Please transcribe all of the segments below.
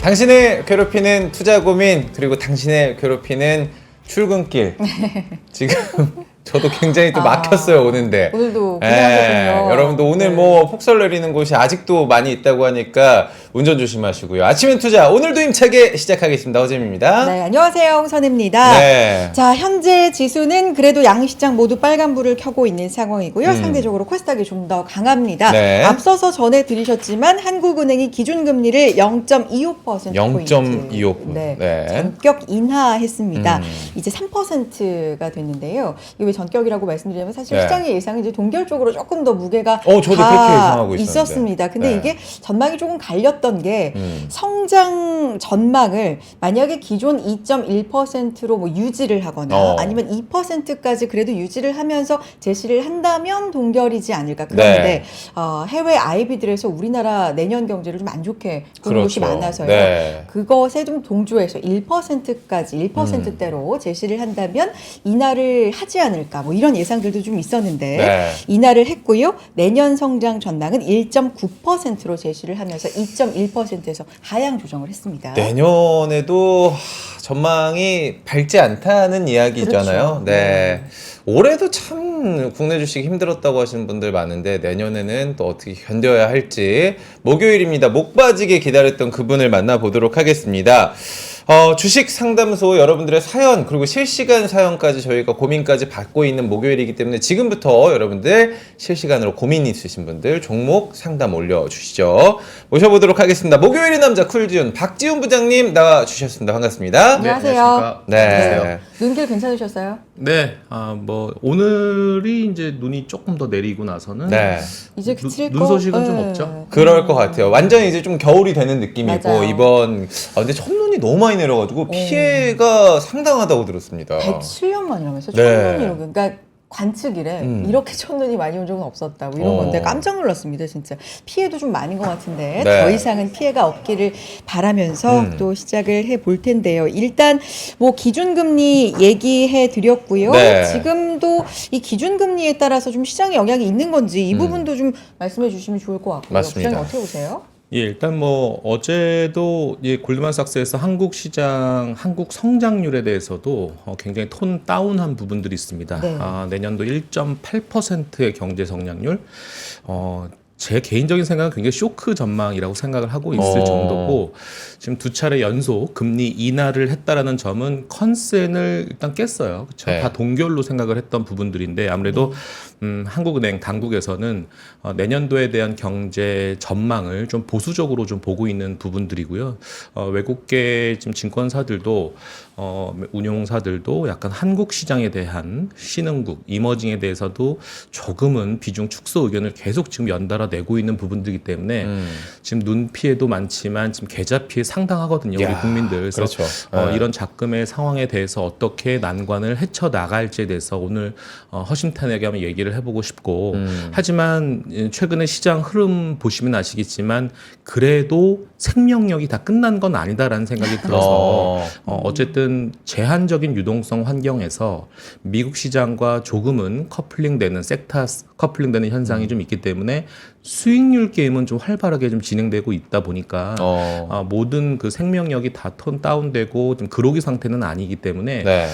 당신을 괴롭히는 투자 고민, 그리고 당신을 괴롭히는 출근길. 지금 저도 굉장히 또 막혔어요, 오는데. 오늘도 고생하셨군요. 여러분도 오늘 네. 뭐 폭설 내리는 곳이 아직도 많이 있다고 하니까 운전 조심하시고요. 아침엔 투자, 오늘도 힘차게 시작하겠습니다. 허잼입니다. 네, 안녕하세요. 홍선혜입니다. 네. 자, 현재 지수는 그래도 양시장 모두 빨간불을 켜고 있는 상황이고요. 상대적으로 코스닥이 좀 더 강합니다. 네. 앞서서 전해드리셨지만 한국은행이 기준금리를 0.25%포인트 0.25%. 네, 네. 전격 인하했습니다. 이제 3%가 됐는데요. 이게 왜 전격이라고 말씀드리냐면 사실 네. 시장의 예상은 이제 동결적으로 조금 더 무게가 저도 그렇게 예상하고 있었는데. 있었습니다. 근데 네. 이게 전망이 조금 갈렸던 게 성장 전망을 만약에 기존 2.1%로 뭐 유지를 하거나 아니면 2%까지 그래도 유지를 하면서 제시를 한다면 동결이지 않을까. 그런데 네. 해외 IB들에서 우리나라 내년 경제를 좀 안 좋게 보는 곳이 그렇죠. 많아서요. 네. 그것에 좀 동조해서 1%까지 1%대로 제시를 한다면 인하를 하지 않을까. 뭐 이런 예상들도 좀 있었는데 네. 인하를 했고요. 내년 성장 전망은 1.9%로 제시를 하면서 2.1%에서 하향 조정을 했습니다. 내년에도 전망이 밝지 않다는 이야기잖아요. 그렇죠. 네. 올해도 참 국내 주식 힘들었다고 하시는 분들 많은데 내년에는 또 어떻게 견뎌야 할지 목요일입니다. 목 빠지게 기다렸던 그분을 만나보도록 하겠습니다. 주식 상담소 여러분들의 사연 그리고 실시간 사연까지 저희가 고민까지 받고 있는 목요일이기 때문에 지금부터 여러분들 실시간으로 고민 있으신 분들 종목 상담 올려주시죠. 모셔보도록 하겠습니다. 목요일의 남자 쿨지훈 박지훈 부장님 나와주셨습니다. 반갑습니다. 안녕하세요. 네. 눈길 괜찮으셨어요? 네, 오늘이 이제 눈이 조금 더 내리고 나서는 네. 이제 그칠 눈 거? 소식은 좀 네. 없죠. 그럴 것 같아요. 완전히 이제 좀 겨울이 되는 느낌이고 맞아요. 이번 근데 첫눈이 너무 많이 내려가지고 피해가 상당하다고 들었습니다. 107년 만이라면서 네. 첫눈이 그러니까 관측일에 이렇게 첫눈이 많이 온 적은 없었다고 이런 어. 건데 깜짝 놀랐습니다. 진짜 피해도 좀 많은 것 같은데 네. 더 이상은 피해가 없기를 바라면서 또 시작을 해볼 텐데요. 일단 뭐 기준금리 얘기해 드렸고요. 네. 지금도 이 기준금리에 따라서 좀 시장에 영향이 있는 건지 이 부분도 좀 말씀해 주시면 좋을 것 같고요. 맞습니다. 부장님 어떻게 보세요? 예, 일단 뭐 어제도 골드만삭스에서 한국 시장 한국 성장률에 대해서도 굉장히 톤 다운한 부분들이 있습니다. 네. 내년도 1.8%의 경제 성장률. 제 개인적인 생각은 굉장히 쇼크 전망이라고 생각을 하고 있을 정도고 지금 두 차례 연속 금리 인하를 했다라는 점은 컨센을 일단 깼어요. 그렇죠? 네. 다 동결로 생각을 했던 부분들인데 아무래도 한국은행 당국에서는 내년도에 대한 경제 전망을 좀 보수적으로 좀 보고 있는 부분들이고요. 외국계 지금 증권사들도 운용사들도 약간 한국 시장에 대한 신흥국, 이머징에 대해서도 조금은 비중 축소 의견을 계속 지금 연달아 내고 있는 부분들이기 때문에 지금 눈 피해도 많지만 지금 계좌 피해 상당하거든요. 우리 국민들. 그래서 그렇죠. 이런 작금의 상황에 대해서 어떻게 난관을 헤쳐 나갈지에 대해서 오늘 허심탄회하게 한번 얘기를 해보고 싶고 하지만 최근에 시장 흐름 보시면 아시겠지만 그래도 생명력이 다 끝난 건 아니다라는 생각이 들어서 어쨌든 제한적인 유동성 환경에서 미국 시장과 조금은 커플링되는 섹터 커플링되는 현상이 좀 있기 때문에 수익률 게임은 좀 활발하게 좀 진행되고 있다 보니까 모든 그 생명력이 다 톤 다운되고 좀 그로기 상태는 아니기 때문에 네.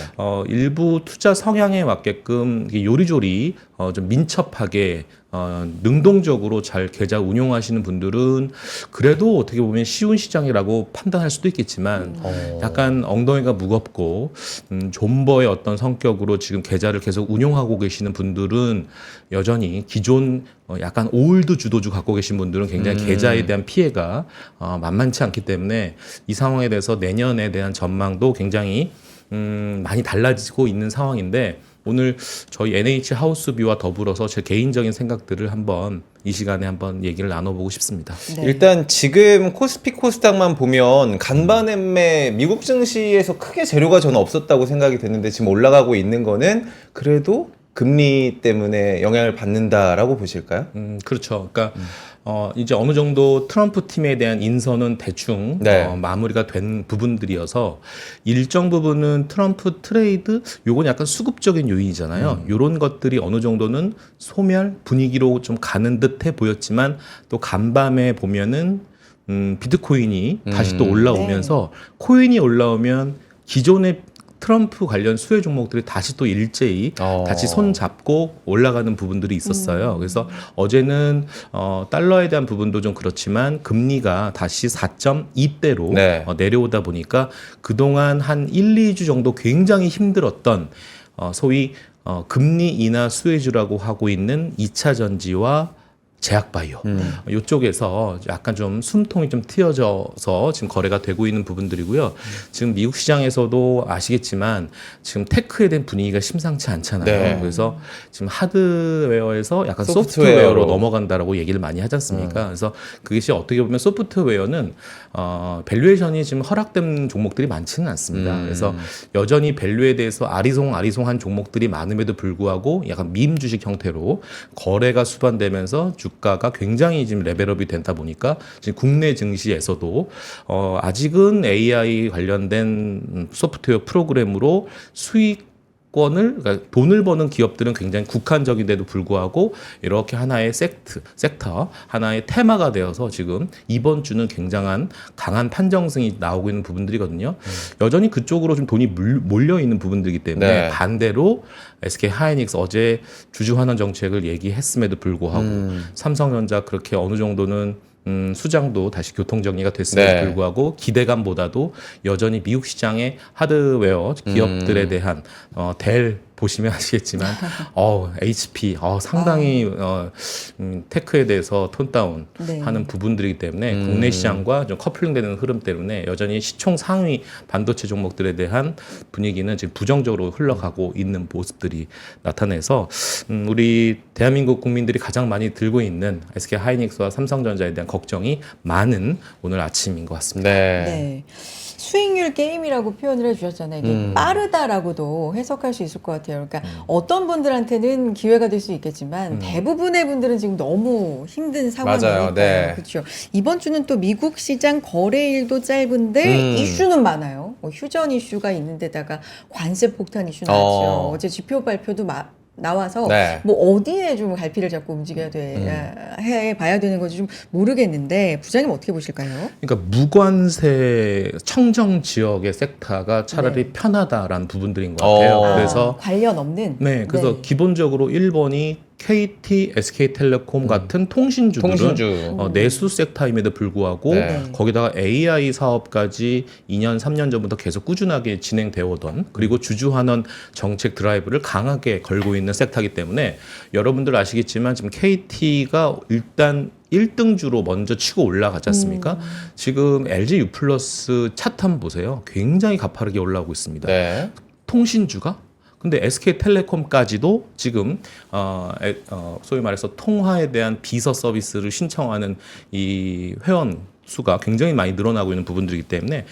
일부 투자 성향에 맞게끔 요리조리 좀 민첩하게 능동적으로 잘 계좌 운용하시는 분들은 그래도 어떻게 보면 쉬운 시장이라고 판단할 수도 있겠지만 약간 엉덩이가 무겁고 존버의 어떤 성격으로 지금 계좌를 계속 운용하고 계시는 분들은 여전히 기존 약간 올드 주도주 갖고 계신 분들은 굉장히 계좌에 대한 피해가 만만치 않기 때문에 이 상황에 대해서 내년에 대한 전망도 굉장히 많이 달라지고 있는 상황인데 오늘 저희 NH 하우스비와 더불어서 제 개인적인 생각들을 한번 이 시간에 한번 얘기를 나눠보고 싶습니다. 네. 일단 지금 코스피 코스닥만 보면 간밤에 미국 증시에서 크게 재료가 저는 없었다고 생각이 됐는데 지금 올라가고 있는 거는 그래도 금리 때문에 영향을 받는다라고 보실까요? 그렇죠. 그러니까 이제 어느 정도 트럼프 팀에 대한 인선은 대충 네. 마무리가 된 부분들이어서 일정 부분은 트럼프 트레이드 요건 약간 수급적인 요인이잖아요. 요런 것들이 어느 정도는 소멸 분위기로 좀 가는 듯해 보였지만 또 간밤에 보면은 비트코인이 다시 또 올라오면서 코인이 올라오면 기존의 트럼프 관련 수혜 종목들이 다시 또 일제히 다시 손 잡고 올라가는 부분들이 있었어요. 그래서 어제는 달러에 대한 부분도 좀 그렇지만 금리가 다시 4.2대로 네. 내려오다 보니까 그동안 한 1, 2주 정도 굉장히 힘들었던 소위 금리 인하 수혜주라고 하고 있는 2차 전지와 제약바이오 이쪽에서 약간 좀 숨통이 좀 트여져서 지금 거래가 되고 있는 부분들이고요. 지금 미국 시장에서도 아시겠지만 지금 테크에 대한 분위기가 심상치 않잖아요. 네. 그래서 지금 하드웨어에서 약간 소프트웨어로. 소프트웨어로 넘어간다라고 얘기를 많이 하지 않습니까? 그래서 그것이 어떻게 보면 소프트웨어는 밸류에이션이 지금 허락된 종목들이 많지는 않습니다. 그래서 여전히 밸류에 대해서 아리송한 종목들이 많음에도 불구하고 약간 밈 주식 형태로 거래가 수반되면서 주가가 굉장히 지금 레벨업이 된다 보니까 지금 국내 증시에서도 아직은 AI 관련된 소프트웨어 프로그램으로 그러니까 돈을 버는 기업들은 굉장히 국한적인데도 불구하고 이렇게 하나의 섹터, 하나의 테마가 되어서 지금 이번 주는 굉장한 강한 판정승이 나오고 있는 부분들이거든요. 여전히 그쪽으로 좀 돈이 몰려 있는 부분들이기 때문에 네. 반대로 SK 하이닉스 어제 주주 환원 정책을 얘기했음에도 불구하고 삼성전자 그렇게 어느 정도는 수장도 다시 교통정리가 됐음에도 네. 불구하고 기대감보다도 여전히 미국 시장의 하드웨어 기업들에 대한 델 보시면 아시겠지만 HP 상당히 테크에 대해서 톤다운 네. 하는 부분들이기 때문에 국내 시장과 좀 커플링되는 흐름 때문에 여전히 시총 상위 반도체 종목들에 대한 분위기는 지금 부정적으로 흘러가고 있는 모습들이 나타내서 우리 대한민국 국민들이 가장 많이 들고 있는 SK 하이닉스와 삼성전자에 대한 걱정이 많은 오늘 아침인 것 같습니다. 네. 네. 수익률 게임이라고 표현을 해주셨잖아요. 이게 빠르다라고도 해석할 수 있을 것 같아요. 그러니까 어떤 분들한테는 기회가 될 수 있겠지만 대부분의 분들은 지금 너무 힘든 상황이니까요. 맞아요. 네. 그렇죠. 이번 주는 또 미국 시장 거래일도 짧은데 이슈는 많아요. 뭐 휴전 이슈가 있는데다가 관세 폭탄 이슈 나왔죠. 어제 지표 발표도 나와서 네. 뭐 어디에 좀 갈피를 잡고 움직여야 해 봐야 되는 건지 좀 모르겠는데 부장님 어떻게 보실까요? 그러니까 무관세 청정 지역의 섹터가 차라리 네. 편하다라는 부분들인 것 같아요. 그래서 관련 없는. 네, 그래서 네. 기본적으로 1번이 KT, SK텔레콤 같은 통신주들은 통신주. 내수 섹터임에도 불구하고 네. 거기다가 AI 사업까지 2년, 3년 전부터 계속 꾸준하게 진행되어 오던 그리고 주주환원 정책 드라이브를 강하게 걸고 있는 섹터이기 때문에 여러분들 아시겠지만 지금 KT가 일단 1등주로 먼저 치고 올라가지 않습니까? 지금 LG U 플러스 차트 한번 보세요. 굉장히 가파르게 올라오고 있습니다. 네. 통신주가? 근데 SK텔레콤까지도 지금 소위 말해서 통화에 대한 비서 서비스를 신청하는 이 회원 수가 굉장히 많이 늘어나고 있는 부분들이기 때문에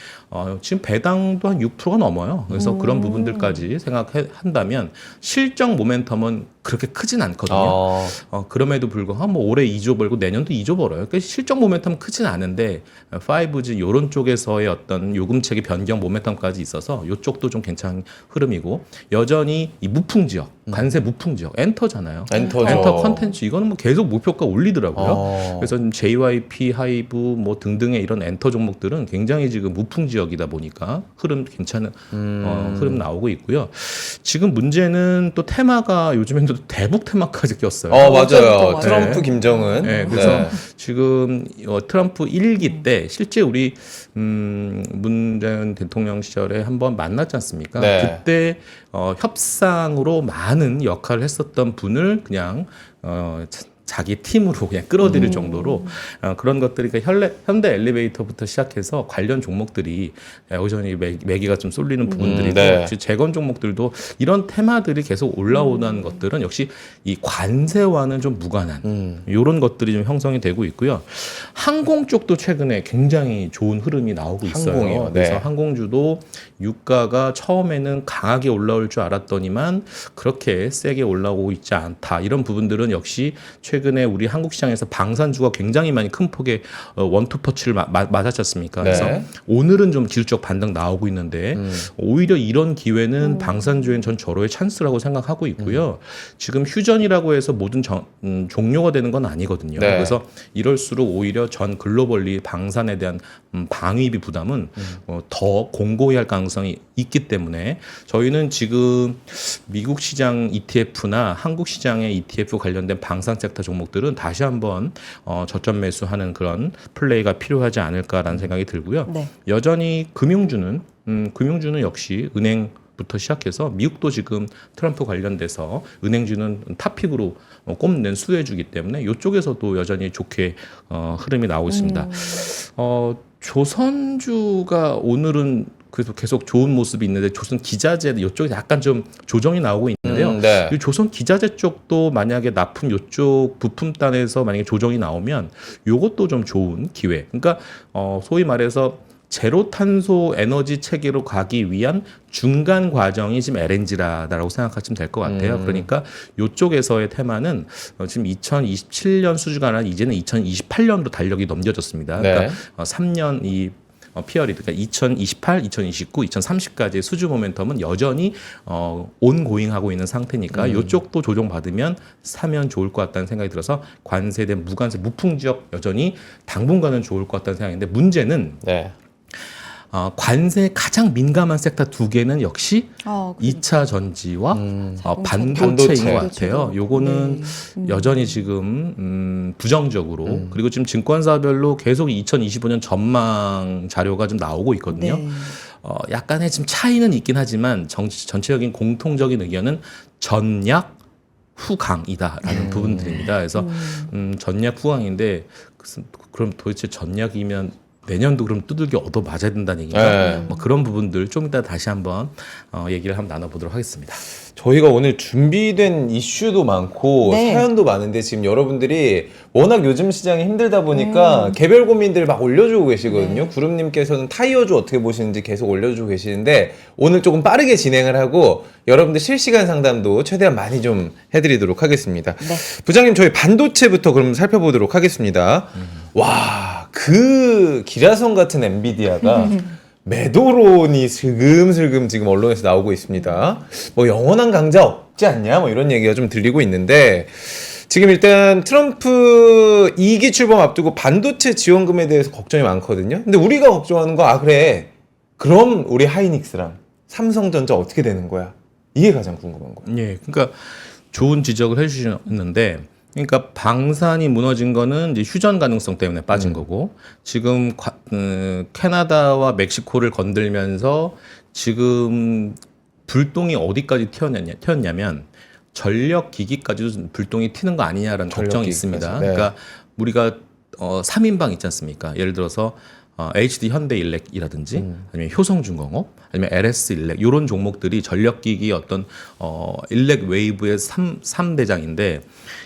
지금 배당도 한 6%가 넘어요. 그래서 그런 부분들까지 생각한다면 실적 모멘텀은 그렇게 크진 않거든요. 그럼에도 불구하고 뭐 올해 2조 벌고 내년도 2조 벌어요. 그러니까 실적 모멘텀 크진 않은데 5G 이런 쪽에서의 어떤 요금책의 변경 모멘텀까지 있어서 이쪽도 좀 괜찮은 흐름이고 여전히 이 무풍 지역, 관세 무풍 지역 엔터잖아요. 엔터죠. 엔터 컨텐츠 이거는 뭐 계속 목표가 올리더라고요. 그래서 지금 JYP, 하이브 뭐 등등의 이런 엔터 종목들은 굉장히 지금 무풍 지역이다 보니까 흐름 괜찮은 흐름 나오고 있고요. 지금 문제는 또 테마가 요즘엔 또 대북 테마까지 꼈어요. 맞아요. 네. 트럼프, 김정은. 네, 그래서 지금 트럼프 1기 때 실제 우리 문재인 대통령 시절에 한번 만났지 않습니까? 네. 그때 협상으로 많은 역할을 했었던 분을 그냥 자기 팀으로 그냥 끌어들일 정도로 그런 것들이 그러니까 현대 엘리베이터부터 시작해서 관련 종목들이 여전히 매기가 좀 쏠리는 부분들이고 네. 재건 종목들도 이런 테마들이 계속 올라오는 것들은 역시 이 관세와는 좀 무관한 이런 것들이 좀 형성이 되고 있고요. 항공 쪽도 최근에 굉장히 좋은 흐름이 나오고 있어요. 항공이요? 네. 그래서 항공주도 유가가 처음에는 강하게 올라올 줄 알았더니만 그렇게 세게 올라오고 있지 않다. 이런 부분들은 역시 최근 최근에 우리 한국 시장에서 방산주가 굉장히 많이 큰 폭의 원투퍼치를 맞았지 않습니까? 네. 그래서 오늘은 좀 기술적 반등 나오고 있는데 오히려 이런 기회는 방산주엔 전 절호의 찬스라고 생각하고 있고요. 지금 휴전이라고 해서 모든 종료가 되는 건 아니거든요. 네. 그래서 이럴수록 오히려 전 글로벌리 방산에 대한 방위비 부담은 더 공고히 할 가능성이 있기 때문에 저희는 지금 미국 시장 ETF나 한국 시장의 ETF 관련된 방산 섹터 종목들은 다시 한번 저점 매수하는 그런 플레이가 필요하지 않을까라는 생각이 들고요. 네. 여전히 금융주는 역시 은행부터 시작해서 미국도 지금 트럼프 관련돼서 은행주는 탑픽으로 꼽는 수혜주기 때문에 이쪽에서도 여전히 좋게 흐름이 나오고 있습니다. 조선주가 오늘은 그래서 계속 좋은 모습이 있는데 조선 기자재 이쪽에 약간 좀 조정이 나오고 있는데요. 네. 이 조선 기자재 쪽도 만약에 납품 이쪽 부품단에서 만약에 조정이 나오면 이것도 좀 좋은 기회. 그러니까 소위 말해서 제로 탄소 에너지 체계로 가기 위한 중간 과정이 지금 LNG라고 생각하시면 될 것 같아요. 그러니까 이쪽에서의 테마는 지금 2027년 수주가 아니라 이제는 2028년도 달력이 넘겨졌습니다. 네. 그러니까 3년 이 피어리드, 그러니까 2028, 2029, 2030까지의 수주 모멘텀은 여전히 온고잉하고 있는 상태니까 이쪽도 조정받으면 사면 좋을 것 같다는 생각이 들어서 관세대 무관세 무풍 지역 여전히 당분간은 좋을 것 같다는 생각인데 문제는 네. 관세에 가장 민감한 섹터 두 개는 역시 그래요. 2차 전지와 반도체인 반도체. 것 같아요. 요거는 여전히 지금 부정적으로 그리고 지금 증권사별로 계속 2025년 전망 자료가 좀 나오고 있거든요. 네. 약간의 지금 차이는 있긴 하지만 전체적인 공통적인 의견은 전약 후강이다라는 부분들입니다. 그래서 전약 후강인데 그럼 도대체 전약이면 내년도 그럼 두들겨 얻어 맞아야 된다는 얘기인가? 네. 뭐 그런 부분들 좀 이따 다시 한번 얘기를 한번 나눠보도록 하겠습니다. 저희가 오늘 준비된 이슈도 많고 네. 사연도 많은데 지금 여러분들이 워낙 요즘 시장이 힘들다 보니까 개별 고민들 막 올려주고 계시거든요. 구름님께서는 타이어주 어떻게 보시는지 계속 올려주고 계시는데 오늘 조금 빠르게 진행을 하고 여러분들 실시간 상담도 최대한 많이 좀 해드리도록 하겠습니다. 부장님 저희 반도체부터 그럼 살펴보도록 하겠습니다. 와, 그 기라성 같은 엔비디아가 매도론이 슬금슬금 지금 언론에서 나오고 있습니다. 뭐 영원한 강자 없지 않냐 뭐 이런 얘기가 좀 들리고 있는데 지금 일단 트럼프 2기 출범 앞두고 반도체 지원금에 대해서 걱정이 많거든요. 근데 우리가 걱정하는 거 그래 그럼 우리 하이닉스랑 삼성전자 어떻게 되는 거야? 이게 가장 궁금한 거예요. 예, 그러니까 좋은 지적을 해주셨는데, 그러니까 방산이 무너진 거는 이제 휴전 가능성 때문에 빠진 거고, 지금 캐나다와 멕시코를 건들면서 지금 불똥이 어디까지 튀었냐면 전력 기기까지도 불똥이 튀는 거 아니냐라는 걱정이 있습니다. 네. 그러니까 우리가 3인방 있지 않습니까? 예를 들어서 HD 현대일렉이라든지 아니면 효성중공업 아니면 LS일렉 이런 종목들이 전력기기 어떤 일렉 웨이브의 3대장인데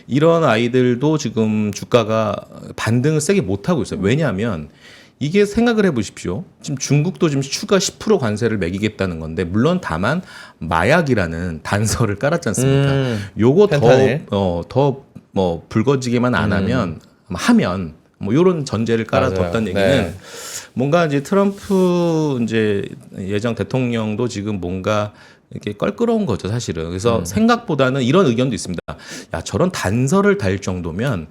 이런 아이들도 지금 주가가 반등을 세게 못하고 있어요. 왜냐하면 이게 생각을 해보십시오. 지금 중국도 지금 추가 10% 관세를 매기겠다는 건데 물론 다만 마약이라는 단서를 깔았지 않습니까? 요거 펜타닐. 더 뭐 불거지게만 안 하면 뭐 요런 전제를 깔아뒀다는 맞아요. 얘기는 네. 뭔가 이제 트럼프 이제 예정 대통령도 지금 뭔가 이렇게 껄끄러운 거죠, 사실은. 그래서 생각보다는 이런 의견도 있습니다. 야, 저런 단서를 달 정도면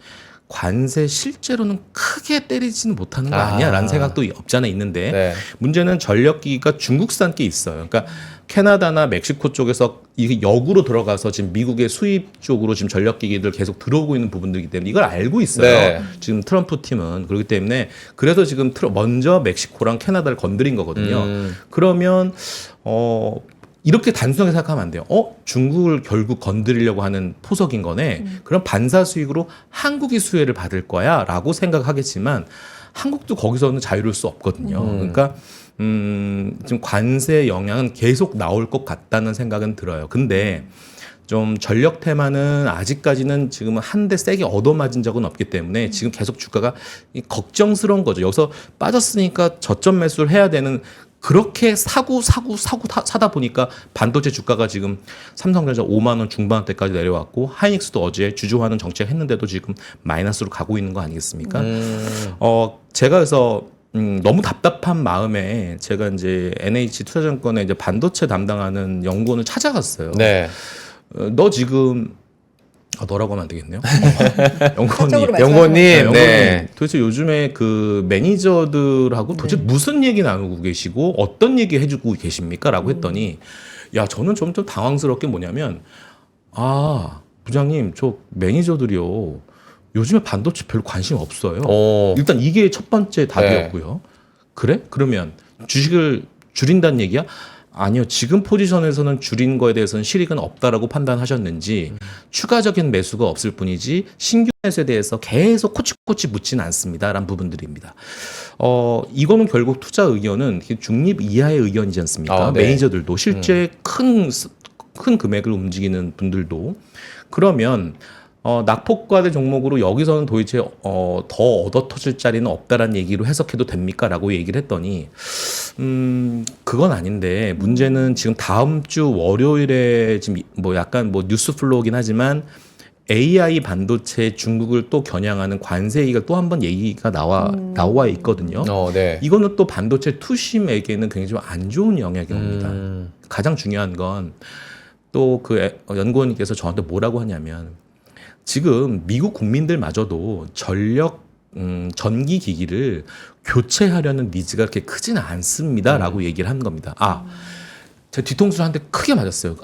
관세 실제로는 크게 때리지는 못하는 거 아니야라는 생각도 없지 않아 있는데 네. 문제는 전력기기가 중국산 게 있어요. 그러니까 캐나다나 멕시코 쪽에서 이게 역으로 들어가서 지금 미국의 수입 쪽으로 지금 전력기기들 계속 들어오고 있는 부분들이기 때문에 이걸 알고 있어요. 네. 지금 트럼프 팀은 그렇기 때문에 그래서 지금 먼저 멕시코랑 캐나다를 건드린 거거든요. 그러면 이렇게 단순하게 생각하면 안 돼요. 중국을 결국 건드리려고 하는 포석인 거네. 그럼 반사 수익으로 한국이 수혜를 받을 거야 라고 생각하겠지만 한국도 거기서는 자유로울 수 없거든요. 그러니까 지금 관세 영향은 계속 나올 것 같다는 생각은 들어요. 근데 좀 전력 테마는 아직까지는 지금 한 대 세게 얻어맞은 적은 없기 때문에 지금 계속 주가가 걱정스러운 거죠. 여기서 빠졌으니까 저점 매수를 해야 되는 그렇게 사다 보니까 반도체 주가가 지금 삼성전자 5만 원 중반대까지 내려왔고 하이닉스도 어제 주주환원 정책했는데도 지금 마이너스로 가고 있는 거 아니겠습니까? 제가 그래서 너무 답답한 마음에 제가 이제 NH 투자증권에 이제 반도체 담당하는 연구원을 찾아갔어요. 네. 너 지금 너라고 하면 안 되겠네요. 사적으로 연구원님, 네, 네. 도대체 요즘에 그 매니저들하고 도대체 무슨 얘기 나누고 계시고 어떤 얘기 해주고 계십니까? 라고 했더니 야 저는 좀 당황스럽게 뭐냐면 부장님 저 매니저들이요 요즘에 반도체 별로 관심 없어요. 일단 이게 첫 번째 답이었고요. 그래? 그러면 주식을 줄인다는 얘기야? 아니요. 지금 포지션에서는 줄인 거에 대해서는 실익은 없다라고 판단하셨는지 추가적인 매수가 없을 뿐이지 신규 매수에 대해서 계속 코치코치 묻지는 않습니다라는 부분들입니다. 이거는 결국 투자 의견은 중립 이하의 의견이지 않습니까? 네. 매니저들도 실제 큰 금액을 움직이는 분들도 그러면 낙폭과대 종목으로 여기서는 도대체 더 얻어 터질 자리는 없다라는 얘기로 해석해도 됩니까? 라고 얘기를 했더니 그건 아닌데 문제는 지금 다음 주 월요일에 지금 뭐 약간 뭐 뉴스 플로우긴 하지만 AI 반도체 중국을 또 겨냥하는 관세이가 또 한 번 얘기가 나와 있거든요. 네. 이거는 또 반도체 투심에게는 굉장히 좀 안 좋은 영향이 옵니다. 가장 중요한 건 또 그 연구원님께서 저한테 뭐라고 하냐면 지금 미국 국민들마저도 전기 기기를 교체하려는 니즈가 그렇게 크지는 않습니다라고 얘기를 한 겁니다. 제 뒤통수를 한 대 크게 맞았어요.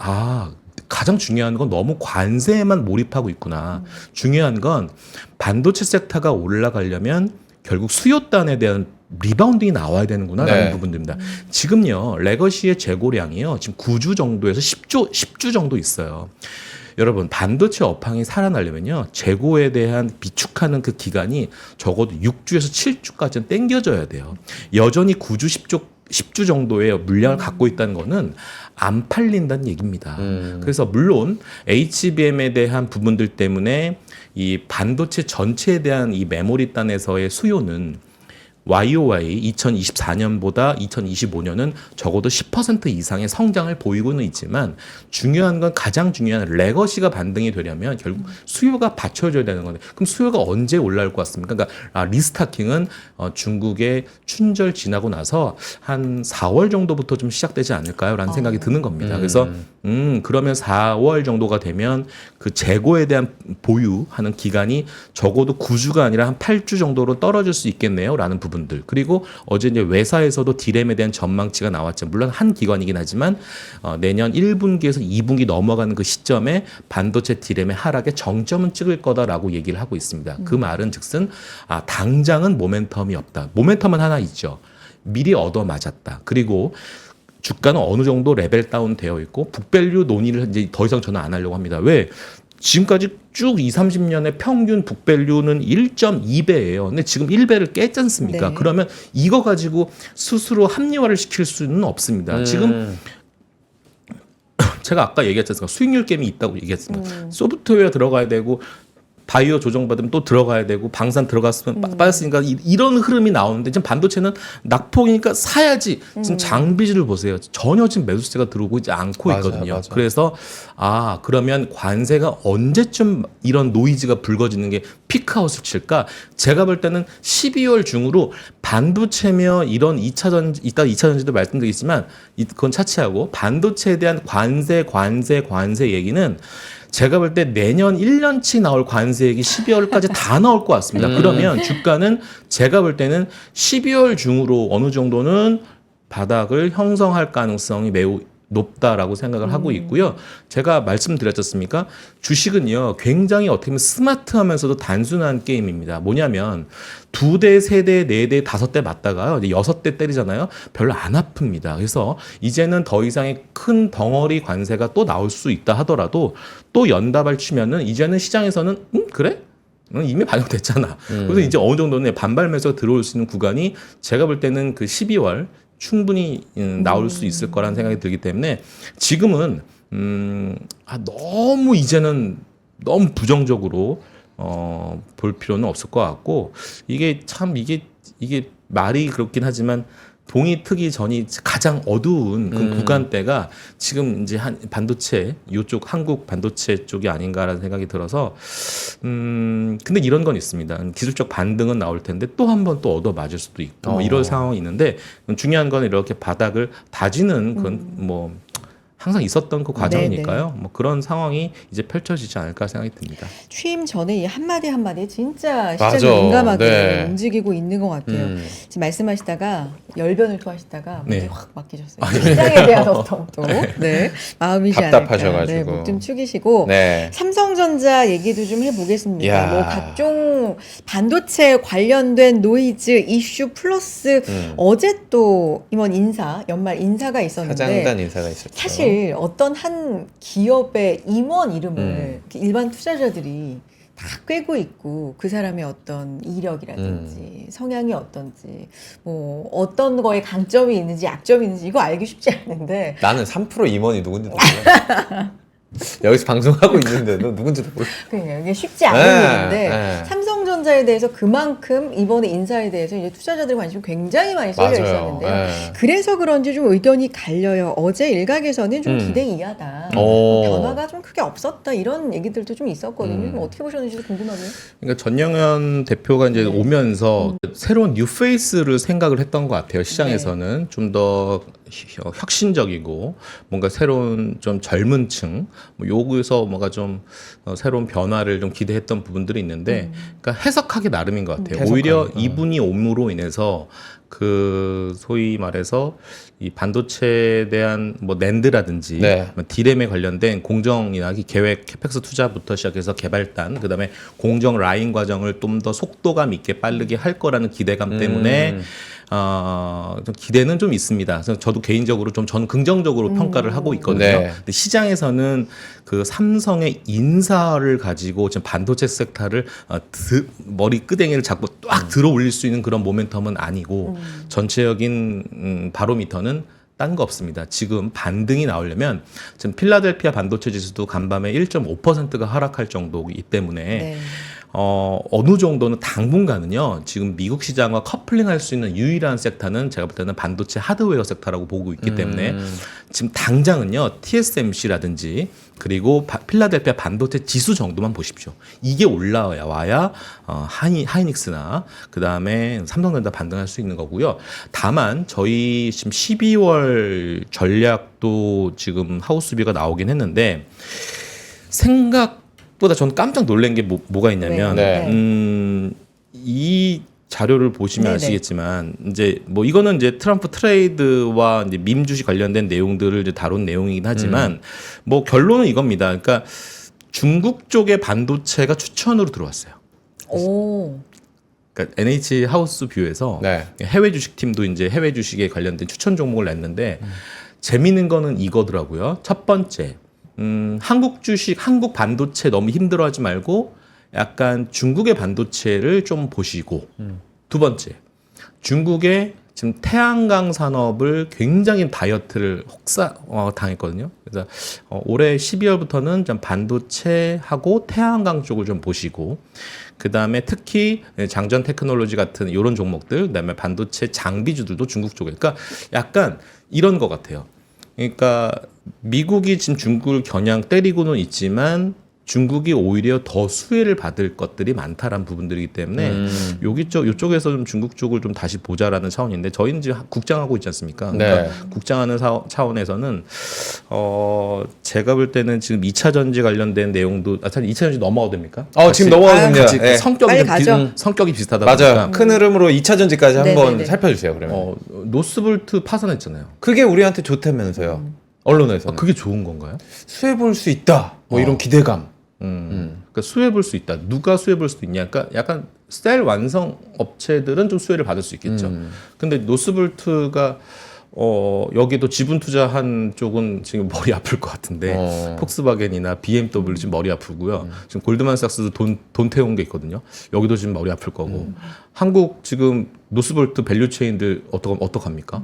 가장 중요한 건 너무 관세에만 몰입하고 있구나. 중요한 건 반도체 섹터가 올라가려면 결국 수요단에 대한 리바운딩이 나와야 되는구나라는 네. 부분들입니다. 지금요 레거시의 재고량이요 지금 9주 정도에서 10주 정도 있어요. 여러분 반도체 업황이 살아나려면요 재고에 대한 비축하는 그 기간이 적어도 6주에서 7주까지는 땡겨져야 돼요. 여전히 9주 10주 정도의 물량을 갖고 있다는 거는 안 팔린다는 얘기입니다. 그래서 물론 HBM에 대한 부분들 때문에 이 반도체 전체에 대한 이 메모리 단에서의 수요는 YOY 2024년보다 2025년은 적어도 10% 이상의 성장을 보이고는 있지만 중요한 건 가장 중요한 레거시가 반등이 되려면 결국 수요가 받쳐줘야 되는 건데 그럼 수요가 언제 올라올 것 같습니까? 그러니까 리스타킹은 중국의 춘절 지나고 나서 한 4월 정도부터 좀 시작되지 않을까요? 라는 생각이 드는 겁니다. 그래서 그러면 4월 정도가 되면 그 재고에 대한 보유하는 기간이 적어도 9주가 아니라 한 8주 정도로 떨어질 수 있겠네요. 라는 부분들. 그리고 어제 이제 외사에서도 디램에 대한 전망치가 나왔죠. 물론 한 기관이긴 하지만 내년 1분기에서 2분기 넘어가는 그 시점에 반도체 디램의 하락에 정점은 찍을 거다라고 얘기를 하고 있습니다. 그 말은 즉슨 당장은 모멘텀이 없다. 모멘텀은 하나 있죠. 미리 얻어맞았다. 그리고 주가는 어느 정도 레벨 다운 되어 있고 북밸류 논의를 이제 더 이상 저는 안 하려고 합니다. 왜? 지금까지 쭉 20, 30년의 평균 북밸류는 1.2배예요. 근데 지금 1배를 깼지 않습니까? 네. 그러면 이거 가지고 스스로 합리화를 시킬 수는 없습니다. 지금 제가 아까 얘기했지 않습니까? 수익률 게임이 있다고 얘기했습니다. 소프트웨어 들어가야 되고 바이오 조정받으면 또 들어가야 되고 방산 들어갔으면 빠졌으니까 이런 흐름이 나오는데 지금 반도체는 낙폭이니까 사야지. 지금 장비주를 보세요. 전혀 지금 매수세가 들어오고 있지 않고 있거든요. 맞아. 그래서 그러면 관세가 언제쯤 이런 노이즈가 불거지는 게 피크아웃을 칠까? 제가 볼 때는 12월 중으로 반도체며 이런 2차 전지, 이따 2차 전지도 말씀드리겠지만 그건 차치하고 반도체에 대한 관세 얘기는 제가 볼 때 내년 1년치 나올 관세액이 12월까지 다 나올 것 같습니다. 그러면 주가는 제가 볼 때는 12월 중으로 어느 정도는 바닥을 형성할 가능성이 매우 높다라고 생각을 하고 있고요. 제가 말씀드렸지 않습니까? 주식은요, 굉장히 어떻게 보면 스마트하면서도 단순한 게임입니다. 뭐냐면 2대, 3대, 4대, 5대 맞다가요, 이제 6대 때리잖아요. 별로 안 아픕니다. 그래서 이제는 더 이상의 큰 덩어리 관세가 또 나올 수 있다 하더라도 또 연다발 치면은 이제는 시장에서는 그래? 이미 반영됐잖아. 그래서 이제 어느 정도는 반발 매수가 들어올 수 있는 구간이 제가 볼 때는 그 12월 충분히 나올 수 있을 거라는 생각이 들기 때문에 지금은 너무 이제는 너무 부정적으로 볼 필요는 없을 것 같고 이게 참 이게 말이 그렇긴 하지만 동이 트기 전이 가장 어두운 그 구간대가 지금 이제 한 반도체 요쪽 한국 반도체 쪽이 아닌가라는 생각이 들어서 근데 이런 건 있습니다. 기술적 반등은 나올 텐데 또 한 번 또 얻어 맞을 수도 있고 뭐 이런 상황이 있는데 중요한 건 이렇게 바닥을 다지는 그건 뭐 항상 있었던 그 과정이니까요. 뭐 그런 상황이 이제 펼쳐지지 않을까 생각이 듭니다. 취임 전에 이 한마디 한마디 진짜 맞아. 시장이 민감하게 네. 움직이고 있는 것 같아요. 지금 말씀하시다가 열변을 토하시다가 네. 문제 확 맡기셨어요. 시장에 대한 어떤 또 네. 마음이지 않을까. 답답하셔가지고. 네, 목 좀 축이시고 네. 삼성전자 얘기도 좀 해보겠습니다. 이야. 뭐 각종 반도체 관련된 노이즈 이슈 플러스 어제 또 이번 연말 인사가 있었는데 사장단 인사가 있었죠. 사실 어떤 한 기업의 임원 이름을 일반 투자자들이 다 꿰고 있고 그 사람의 어떤 이력이라든지 성향이 어떤지 뭐 어떤 거에 강점이 있는지 약점이 있는지 이거 알기 쉽지 않은데 나는 3% 임원이 누군지도 몰라. 여기서 방송하고 있는데도 누군지도 몰라. 그러니까 이게 쉽지 않은 네, 일인데 네. 삼성전자에 대해서 그만큼 이번에 인사에 대해서 이제 투자자들 관심이 굉장히 많이 쏠려 맞아요. 있었는데요. 네. 그래서 그런지 좀 의견이 갈려요. 어제 일각에서는 좀 기대 이하다. 오. 변화가 좀 크게 없었다. 이런 얘기들도 좀 있었거든요. 좀 어떻게 보셨는지도 궁금하고요. 그러니까 전영현 대표가 이제 오면서 새로운 뉴페이스를 생각을 했던 것 같아요. 시장에서는 좀 더 혁신적이고 뭔가 새로운 좀 젊은 층, 뭐 여기서 뭔가 좀 새로운 변화를 좀 기대했던 부분들이 있는데, 그러니까 해석하기 나름인 것 같아요. 해석하기. 오히려 이분이 옴으로 인해서 그 소위 말해서 이 반도체에 대한 뭐 낸드라든지 네. 뭐 디램에 관련된 공정이나 계획 캐펙스 투자부터 시작해서 개발단 그다음에 공정 라인 과정을 좀 더 속도감 있게 빠르게 할 거라는 기대감 때문에 좀 기대는 좀 있습니다. 그래서 저도 개인적으로 좀 저는 긍정적으로 평가를 하고 있거든요. 네. 근데 시장에서는 그 삼성의 인사를 가지고 지금 반도체 섹터를 머리 끄댕이를 잡고 딱 들어 올릴 수 있는 그런 모멘텀은 아니고 전체적인 바로미터는 딴 거 없습니다. 지금 반등이 나오려면 지금 필라델피아 반도체 지수도 간밤에 1.5%가 하락할 정도이기 때문에 네. 어느 정도는 당분간은요, 지금 미국 시장과 커플링할 수 있는 유일한 섹터는 제가 볼 때는 반도체 하드웨어 섹터라고 보고 있기 때문에 지금 당장은요, TSMC라든지 그리고 필라델피아 반도체 지수 정도만 보십시오. 이게 올라와야 하이닉스나 그 다음에 삼성전자 반등할 수 있는 거고요. 다만 저희 지금 12월 전략도 지금 하우스비가 나오긴 했는데 생각보다 저는 깜짝 놀란 게 뭐가 있냐면 네. 이 자료를 보시면 네네. 아시겠지만 이제 뭐 이거는 이제 트럼프 트레이드와 이제 밈 주식 관련된 내용들을 이제 다룬 내용이긴 하지만 뭐 결론은 이겁니다. 그러니까 중국 쪽의 반도체가 추천으로 들어왔어요. 오. 그러니까 NH 하우스 뷰에서 네. 해외 주식 팀도 이제 해외 주식에 관련된 추천 종목을 냈는데 재미있는 거는 이거더라고요. 첫 번째, 한국 주식, 한국 반도체 너무 힘들어하지 말고 약간 중국의 반도체를 좀 보시고 두 번째, 중국의 지금 태양광 산업을 굉장히 다이어트를 당했거든요. 그래서 올해 12월부터는 좀 반도체하고 태양광 쪽을 좀 보시고 그 다음에 특히 장전 테크놀로지 같은 이런 종목들, 그 다음에 반도체 장비주들도 중국 쪽에. 그러니까 약간 이런 것 같아요. 그러니까 미국이 지금 중국을 겨냥 때리고는 있지만 중국이 오히려 더 수혜를 받을 것들이 많다라는 부분들이기 때문에 요쪽에서 좀 중국 쪽을 좀 다시 보자라는 차원인데 저희는 지금 국장하고 있지 않습니까? 그러니까 네. 국장하는 차원에서는 제가 볼 때는 지금 2차 전지 관련된 내용도 사실 2차 전지 넘어가도 됩니까? 지금 넘어가도 됩니다. 같이 네. 빨리 가죠. 성격이 비슷하다 맞아요. 보니까 큰 흐름으로 2차 전지까지 한번 네네네. 살펴주세요. 그러면. 노스볼트 파산했잖아요. 그게 우리한테 좋다면서요. 언론에서. 그게 좋은 건가요? 수혜 볼 수 있다. 뭐 이런 기대감. 그러니까 수혜 볼 수 있다. 누가 수혜 볼 수도 있냐? 그러니까 약간 셀 완성 업체들은 좀 수혜를 받을 수 있겠죠. 근데 노스볼트가 여기도 지분 투자한 쪽은 지금 머리 아플 것 같은데 폭스바겐이나 BMW 지금 머리 아프고요. 지금 골드만삭스도 돈 태운 게 있거든요. 여기도 지금 머리 아플 거고. 한국 지금 노스볼트 밸류 체인들 어떡합니까?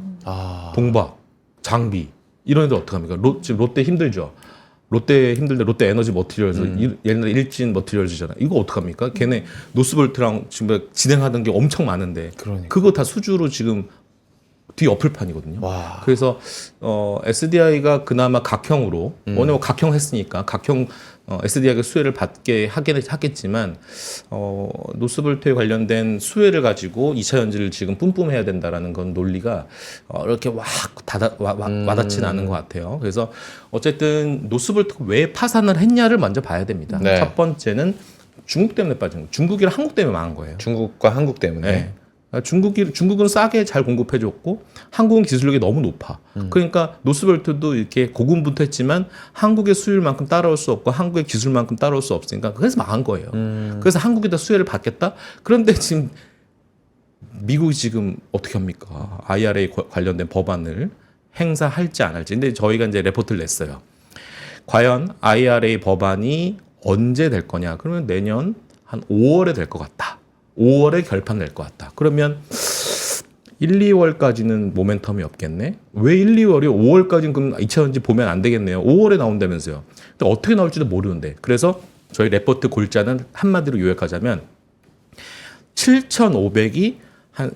동박, 장비 이런 애들 어떡합니까? 지금 롯데 힘들죠. 롯데 힘들데 롯데 에너지 머티리얼즈 옛날에 일진 머티리얼즈잖아. 이거 어떡합니까? 걔네 노스볼트랑 지금 진행하던 게 엄청 많은데 그러니까. 그거 다 수주로 지금 뒤 엎을판이거든요. 와. 그래서 SDI가 그나마 각형으로 오늘 각형 했으니까 각형 SDI가 수혜를 받게 하겠지만 노스볼트에 관련된 수혜를 가지고 2차 전지를 지금 뿜뿜해야 된다라는 건 논리가 이렇게 와닿지는 않은 것 같아요. 그래서 어쨌든 노스볼트가 왜 파산을 했냐를 먼저 봐야 됩니다. 네. 첫 번째는 중국 때문에 빠진 거예요. 중국이랑 한국 때문에 망한 거예요. 중국과 한국 때문에. 네. 중국은 싸게 잘 공급해줬고 한국은 기술력이 너무 높아. 그러니까 노스볼트도 이렇게 고군분투했지만 한국의 수율만큼 따라올 수 없고 한국의 기술만큼 따라올 수 없으니까 그래서 망한 거예요. 그래서 한국이 더 수혜를 받겠다. 그런데 지금 미국이 지금 어떻게 합니까? IRA 관련된 법안을 행사할지 안 할지. 근데 저희가 이제 레포트를 냈어요. 과연 IRA 법안이 언제 될 거냐? 그러면 내년 한 5월에 될 것 같다. 5월에 결판 낼 것 같다. 그러면 1, 2월까지는 모멘텀이 없겠네. 왜 1, 2월이 5월까지는 그럼 2차 전지 보면 안 되겠네요. 5월에 나온다면서요. 근데 어떻게 나올지도 모르는데. 그래서 저희 레포트 골자는 한마디로 요약하자면 7,500이 한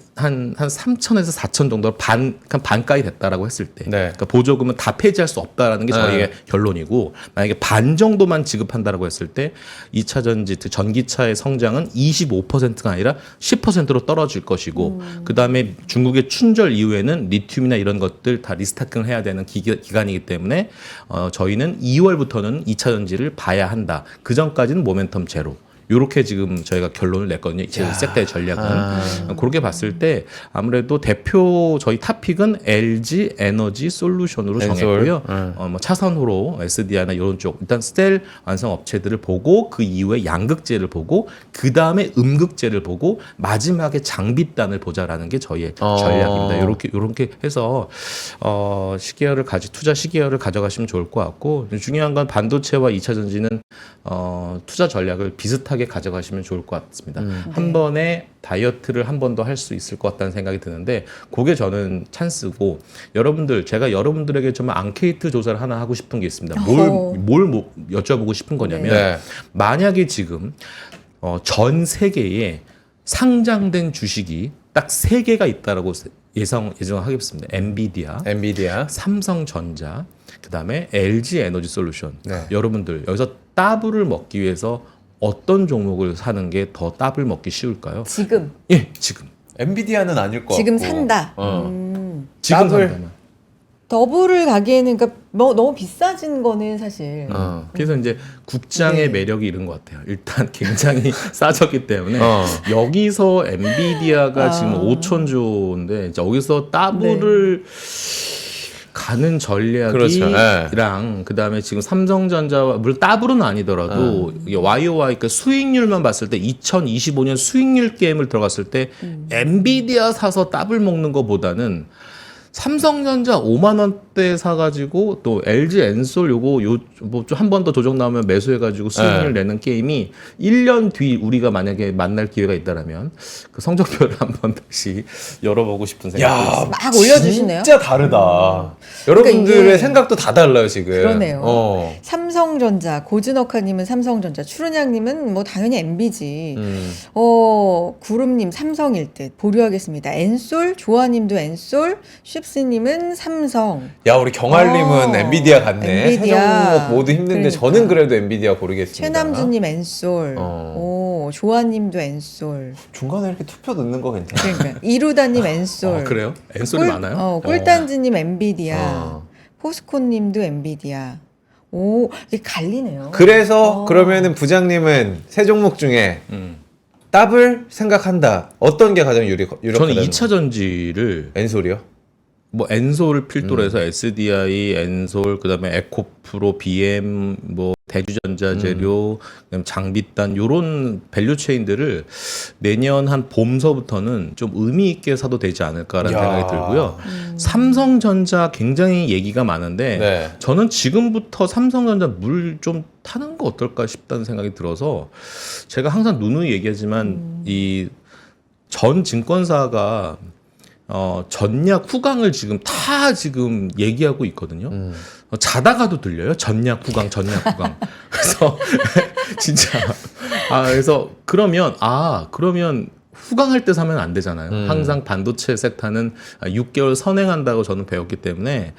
3천에서 4천 정도 반가이 됐다라고 했을 때, 네. 그러니까 보조금은 다 폐지할 수 없다라는 게 저희의 결론이고, 만약에 반 정도만 지급한다라고 했을 때 2차 전지, 전기차의 성장은 25%가 아니라 10%로 떨어질 것이고, 그 다음에 중국의 춘절 이후에는 리튬이나 이런 것들 다 리스타킹을 해야 되는 기간이기 때문에 저희는 2월부터는 2차 전지를 봐야 한다. 그 전까지는 모멘텀 제로. 요렇게 지금 저희가 결론을 냈거든요. 제 섹터의 전략은. 그렇게 봤을 때 아무래도 대표 저희 탑픽은 LG 에너지 솔루션으로 정했고요. 뭐 차선호로 SDI나 이런 쪽 일단 셀 완성 업체들을 보고 그 이후에 양극재를 보고 그 다음에 음극재를 보고 마지막에 장비단을 보자라는 게 저희의 전략입니다. 요렇게 해서 시기열을 투자 시기열을 가져가시면 좋을 것 같고, 중요한 건 반도체와 2차 전지는 투자 전략을 비슷하게 가져가시면 좋을 것 같습니다. 한 번에 다이어트를 한 번 더 할 수 있을 것 같다는 생각이 드는데, 그게 저는 찬스고, 제가 여러분들에게 정말 앙케이트 조사를 하나 하고 싶은 게 있습니다. 뭘 여쭤보고 싶은 거냐면, 네. 만약에 지금 전 세계에 상장된 주식이 딱 3개가 있다라고 예정하겠습니다. 엔비디아, 삼성전자, 그다음에 LG 에너지 솔루션. 네. 여러분들 여기서 따블을 먹기 위해서 어떤 종목을 사는 게 더 따블 먹기 쉬울까요? 지금 예, 지금. 엔비디아는 아닐 것 지금 같고. 산다. 지금 따블. 산다면. 더블을 가기에는 그러니까 너무 비싸진 거는 사실. 그래서 이제 국장의 네. 매력이 이런 것 같아요. 일단 굉장히 싸졌기 때문에 어. 여기서 엔비디아가 지금 5천조인데 여기서 따블을 가는 전략이랑 그렇죠. 네. 그다음에 지금 삼성전자와 물론 따블은 아니더라도 이게 YOY 그러니까 수익률만 봤을 때 2025년 수익률 게임을 들어갔을 때 엔비디아 사서 따블 먹는 것보다는 삼성전자 5만 원대 사가지고 또 LG 엔솔 요거 뭐 좀 한 번 더 조정 나오면 매수해가지고 수익률 내는 게임이 1년 뒤 우리가 만약에 만날 기회가 있다라면 그 성적표를 한번 다시 열어보고 싶은 생각이 야, 있습니다. 막 올려주시네요. 진짜 다르다. 여러분들의 이게- 생각도 다 달라요, 지금. 그러네요. 삼성전자, 고진억하님은 삼성전자, 추른양님은 뭐 당연히 MB지. 구름님 삼성일 듯 보류하겠습니다. 엔솔, 조아님도 엔솔, 쉽스님은 삼성. 야, 우리 경알님은 엔비디아 같네. 엔비디아. 세 종목 모두 힘든데 그러니까. 저는 그래도 엔비디아 고르겠습니다. 최남주님 엔솔. 어. 조아님도 엔솔. 중간에 이렇게 투표 넣는 거 괜찮아. 그러니까 이루다님 엔솔. 그래요? 엔솔이 많아요? 꿀단지님 엔비디아. 어. 포스코님도 엔비디아. 오, 이게 갈리네요. 그래서 그러면은 부장님은 세 종목 중에 더블 생각한다. 어떤 게 가장 유력하다는 저는 2차 전지를 엔솔이요? 뭐 엔솔을 필두로 해서 SDI, 엔솔, 그다음에 에코프로, BM, 뭐 대주전자재료, 그다음에 장비단 요런 밸류 체인들을 내년 한 봄서부터는 좀 의미 있게 사도 되지 않을까라는 야. 생각이 들고요. 삼성전자 굉장히 얘기가 많은데 네. 저는 지금부터 삼성전자 물 좀 타는 거 어떨까 싶다는 생각이 들어서 제가 항상 누누이 얘기하지만 이 전 증권사가 전략 후강을 지금 다 지금 얘기하고 있거든요. 자다가도 들려요. 전략 후강. 그래서 진짜 그래서 그러면 후광할 때 사면 안 되잖아요. 음. 항상 반도체 섹터는 6개월 선행한다고 저는 배웠기 때문에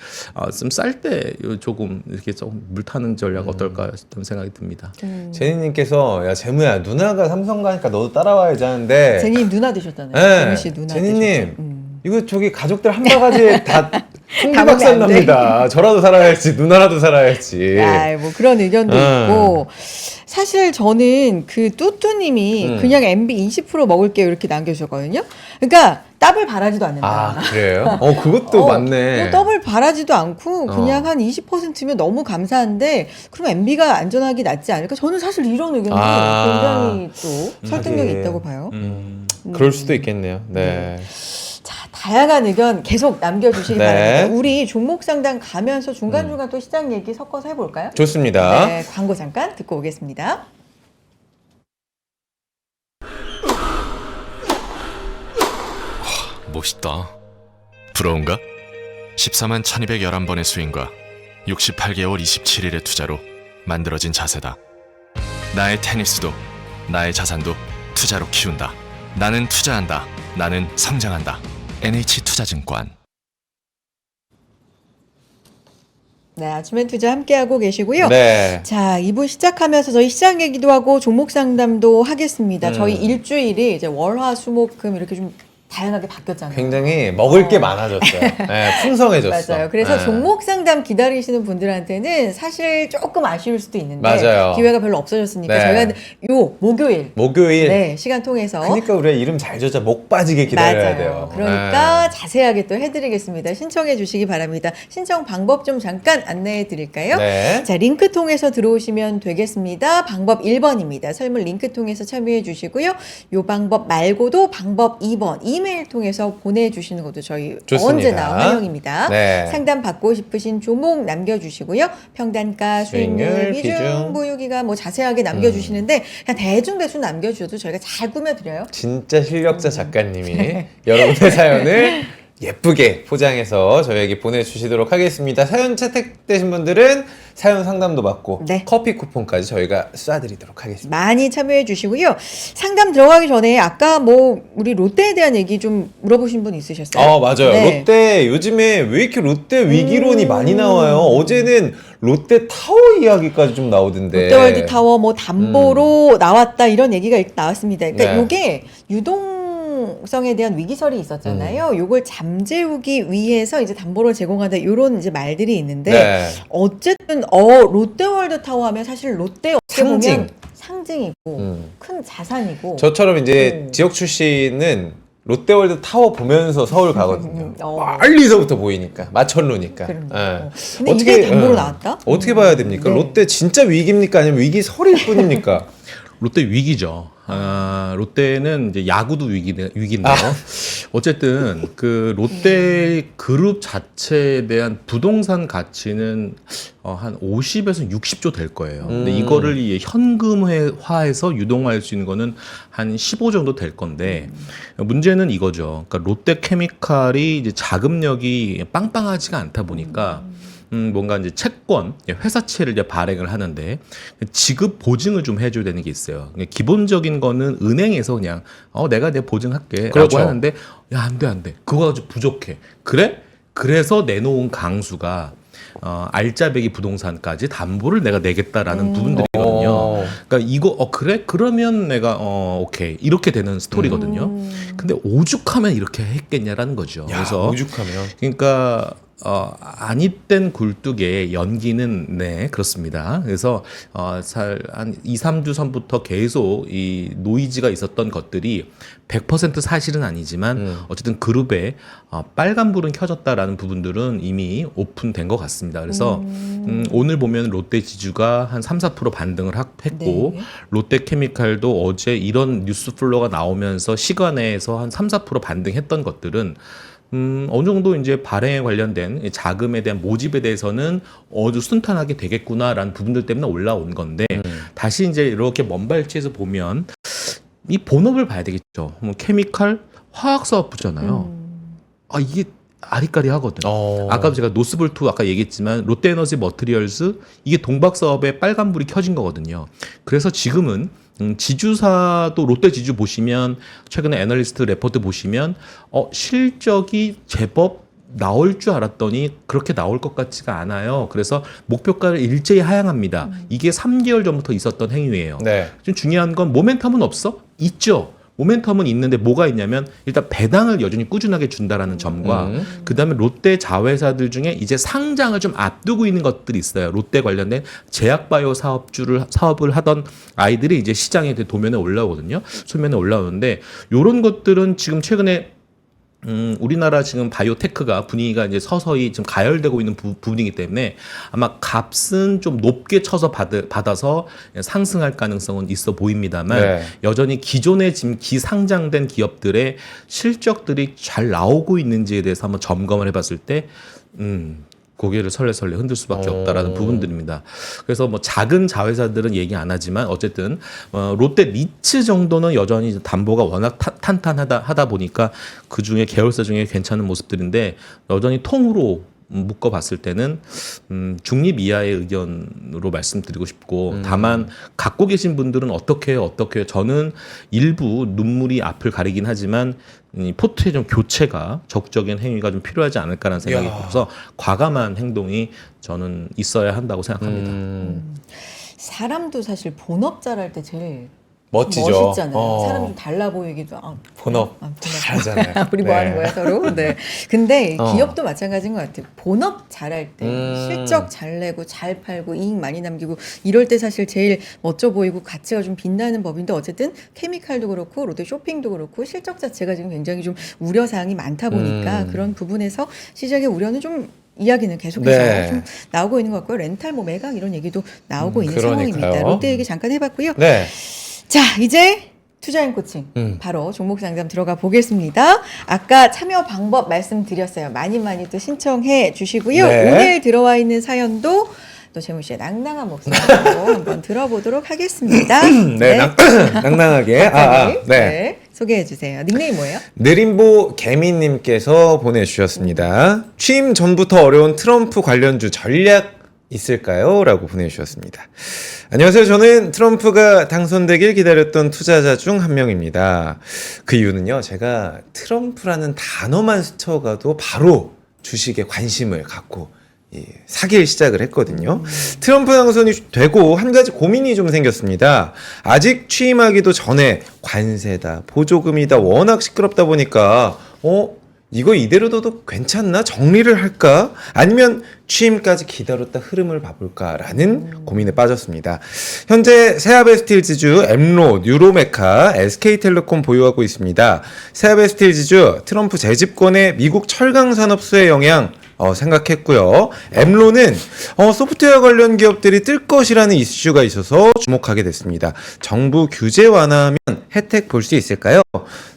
좀 쌀 때 조금 이렇게 조금 물 타는 전략 어떨까 싶은 생각이 듭니다. 제니님께서 야 재무야 누나가 삼성 가니까 너도 따라와야지 하는데 제니님 누나 되셨잖아요. 네. 재무 씨 누나 제니님 되셨죠. 이거 저기 가족들 한 바가지에 다 다 풍비박산 보면 안 돼. 납니다. 저라도 살아야지 누나라도 살아야지. 아, 뭐 그런 의견도 있고 사실 저는 그 뚜뚜님이 그냥 MB 20% 먹을게요 이렇게 남겨주셨거든요. 그러니까 더블 바라지도 않는다. 아 그래요? 그것도 맞네. 뭐 더블 바라지도 않고 그냥 어. 한 20%면 너무 감사한데 그럼 MB가 안전하기 낫지 않을까? 저는 사실 이런 의견이 굉장히 또 설득력이 하긴. 있다고 봐요. 그럴 수도 있겠네요. 네. 자, 다양한 의견 계속 남겨주시기 네. 바랍니다. 우리 종목 상담 가면서 중간중간 또 시장 얘기 섞어서 해볼까요? 좋습니다. 네, 광고 잠깐 듣고 오겠습니다. 멋있다. 부러운가? 14만 1211번의 스윙과 68개월 27일의 투자로 만들어진 자세다. 나의 테니스도 나의 자산도 투자로 키운다. 나는 투자한다. 나는 성장한다. NH투자증권. 네, 아침엔 투자 함께하고 계시고요. 네. 자, 2부 시작하면서 저희 시장 얘기도 하고 종목 상담도 하겠습니다. 저희 일주일이 이제 월화 수목금 이렇게 좀 다양하게 바뀌었잖아요. 굉장히 먹을 게 많아졌어요. 네, 풍성해졌어. 맞아요. 그래서 네. 종목 상담 기다리시는 분들한테는 사실 조금 아쉬울 수도 있는데 맞아요. 기회가 별로 없어졌으니까 네. 저희가 요 목요일 네. 시간 통해서 그러니까 우리가 이름 잘 져자 목 빠지게 기다려야 맞아요. 돼요. 그러니까 네. 자세하게 또 해드리겠습니다. 신청해 주시기 바랍니다. 신청 방법 좀 잠깐 안내해 드릴까요? 네. 자, 링크 통해서 들어오시면 되겠습니다. 방법 1번입니다. 설문 링크 통해서 참여해 주시고요. 요 방법 말고도 방법 2번 이메일 통해서 보내주시는 것도 저희 좋습니다. 언제나 환영입니다. 네. 상담 받고 싶으신 조목 남겨주시고요. 평단가, 수익률, 수익률, 비중, 비중. 보유기간 뭐 자세하게 남겨주시는데 그냥 대충 남겨주셔도 저희가 잘 꾸며드려요. 진짜 실력자 작가님이 여러분의 사연을 예쁘게 포장해서 저희에게 보내주시도록 하겠습니다. 사연 채택되신 분들은 사연 상담도 받고 네. 커피 쿠폰까지 저희가 쏴드리도록 하겠습니다. 많이 참여해 주시고요. 상담 들어가기 전에 아까 뭐 우리 롯데에 대한 얘기 좀 물어보신 분 있으셨어요? 맞아요. 네. 롯데 요즘에 왜 이렇게 롯데 위기론이 많이 나와요? 어제는 롯데 타워 이야기까지 좀 나오던데. 롯데월드 타워 뭐 담보로 나왔다 이런 얘기가 일단 나왔습니다. 그러니까 네. 이게 유동성에 대한 위기설이 있었잖아요. 요걸 잠재우기 위해서 이제 담보를 제공한다 이런 이제 말들이 있는데 네. 어쨌든 롯데월드 타워 하면 사실 롯데 어떻게 상징. 보면 상징이고 큰 자산이고 저처럼 이제 지역 출신은 롯데월드 타워 보면서 서울 가거든요. 멀리서부터 보이니까 마천루니까. 그럼요. 예. 근데 이게 담보로 나왔다? 어떻게 봐야 됩니까? 네. 롯데 진짜 위기입니까? 아니면 위기설일 뿐입니까? 롯데 위기죠. 롯데는 이제 야구도 위기인데요. 어쨌든 그 롯데 그룹 자체에 대한 부동산 가치는 한 50에서 60조 될 거예요. 근데 이거를 이 현금화해서 유동화할 수 있는 거는 한 15 정도 될 건데 문제는 이거죠. 그러니까 롯데케미칼이 이제 자금력이 빵빵하지가 않다 보니까 뭔가 이제 채권, 회사채를 이제 발행을 하는데 지급 보증을 좀 해줘야 되는 게 있어요. 기본적인 거는 은행에서 그냥 내가 내 보증할게라고 그렇죠. 하는데 야 안 돼. 그거 가지고 부족해. 그래? 그래서 내놓은 강수가 알짜배기 부동산까지 담보를 내가 내겠다라는 부분들이거든요. 그러니까 이거 그래? 그러면 내가 오케이 이렇게 되는 스토리거든요. 근데 오죽하면 이렇게 했겠냐라는 거죠. 야, 그래서 오죽하면. 그러니까 아니땐 굴뚝에 연기는 네 그렇습니다. 그래서 한 2, 3주 전부터 계속 이 노이즈가 있었던 것들이 100% 사실은 아니지만 어쨌든 그룹에 빨간불은 켜졌다라는 부분들은 이미 오픈된 것 같습니다. 그래서 오늘 보면 롯데 지주가 한 3, 4% 반등을 했고 네. 롯데케미칼도 어제 이런 뉴스 플로우가 나오면서 시간에서 한 3, 4% 반등했던 것들은 어느 정도 이제 발행에 관련된 자금에 대한 모집에 대해서는 아주 순탄하게 되겠구나라는 부분들 때문에 올라온 건데 다시 이제 이렇게 먼 발치에서 보면 이 본업을 봐야 되겠죠. 뭐 케미칼 화학 사업부잖아요. 이게 아리까리하거든. 아까 제가 노스볼트 아까 얘기했지만 롯데에너지 머티리얼스 이게 동박 사업에 빨간불이 켜진 거거든요. 그래서 지금은 지주사도 롯데 지주 보시면 최근에 애널리스트 레포트 보시면 실적이 제법 나올 줄 알았더니 그렇게 나올 것 같지가 않아요. 그래서 목표가를 일제히 하향합니다. 이게 3개월 전부터 있었던 행위예요. 네. 좀 중요한 건 모멘텀은 없어? 있죠. 모멘텀은 있는데 뭐가 있냐면 일단 배당을 여전히 꾸준하게 준다라는 점과 그다음에 롯데 자회사들 중에 이제 상장을 좀 앞두고 있는 것들이 있어요. 롯데 관련된 제약바이오 사업을 하던 아이들이 이제 시장에 도면에 올라오거든요. 소면에 올라오는데 요런 것들은 지금 최근에 우리나라 지금 바이오테크가 분위기가 이제 서서히 좀 가열되고 있는 부분이기 때문에 아마 값은 좀 높게 쳐서 받아서 상승할 가능성은 있어 보입니다만 네. 여전히 기존에 지금 기상장된 기업들의 실적들이 잘 나오고 있는지에 대해서 한번 점검을 해봤을 때 고개를 설레설레 흔들 수밖에 없다라는 부분들입니다. 그래서 뭐 작은 자회사들은 얘기 안 하지만 어쨌든 롯데 리츠 정도는 여전히 담보가 워낙 탄탄하다 보니까 그 중에 계열사 중에 괜찮은 모습들인데 여전히 통으로 묶어봤을 때는 중립 이하의 의견으로 말씀드리고 싶고 다만 갖고 계신 분들은 어떻게 해요? 저는 일부 눈물이 앞을 가리긴 하지만 이 포트의 좀 교체가 적극적인 행위가 좀 필요하지 않을까라는 생각이 들어서 과감한 행동이 저는 있어야 한다고 생각합니다. 사람도 사실 본업 잘할 때 제일 멋지죠. 멋있잖아요. 사람 좀 달라 보이기도 본업 잘하잖아요. 우리 뭐 네. 하는 거야 서로. 네. 근데 기업도 마찬가지인 것 같아요. 본업 잘할 때 실적 잘 내고 잘 팔고 이익 많이 남기고 이럴 때 사실 제일 멋져 보이고 가치가 좀 빛나는 법인데 어쨌든 케미칼도 그렇고 롯데 쇼핑도 그렇고 실적 자체가 지금 굉장히 좀 우려 사항이 많다 보니까 그런 부분에서 시장의 우려는 좀 이야기는 계속해서 네. 좀 나오고 있는 것 같고요. 렌탈 뭐 매각 이런 얘기도 나오고 있는 그러니까요. 상황입니다. 롯데 얘기 잠깐 해봤고요. 네. 자, 이제 투자인 코칭 바로 종목 상담 들어가 보겠습니다. 아까 참여 방법 말씀드렸어요. 많이 또 신청해 주시고요. 네. 오늘 들어와 있는 사연도 또 재무 씨의 낭낭한 목소리로 한번 들어보도록 하겠습니다. 네, 낭낭하게. 네. 소개해 주세요. 닉네임 뭐예요? 느림보 개미님께서 보내주셨습니다. 취임 전부터 어려운 트럼프 관련주 전략 있을까요? 라고 보내주셨습니다. 안녕하세요. 저는 트럼프가 당선되길 기다렸던 투자자 중 한 명입니다. 그 이유는요, 제가 트럼프라는 단어만 스쳐가도 바로 주식에 관심을 갖고 사길 시작을 했거든요. 트럼프 당선이 되고 한 가지 고민이 좀 생겼습니다. 아직 취임하기도 전에 관세다, 보조금이다 워낙 시끄럽다 보니까 이거 이대로 둬도 괜찮나? 정리를 할까? 아니면 취임까지 기다렸다 흐름을 봐볼까라는 고민에 빠졌습니다. 현재 세아베스틸지주, 엠로, 뉴로메카, SK텔레콤 보유하고 있습니다. 세아베스틸지주, 트럼프 재집권의 미국 철강산업수의 영향 생각했고요. 엠로는 소프트웨어 관련 기업들이 뜰 것이라는 이슈가 있어서 주목하게 됐습니다. 정부 규제 완화하면 혜택 볼 수 있을까요?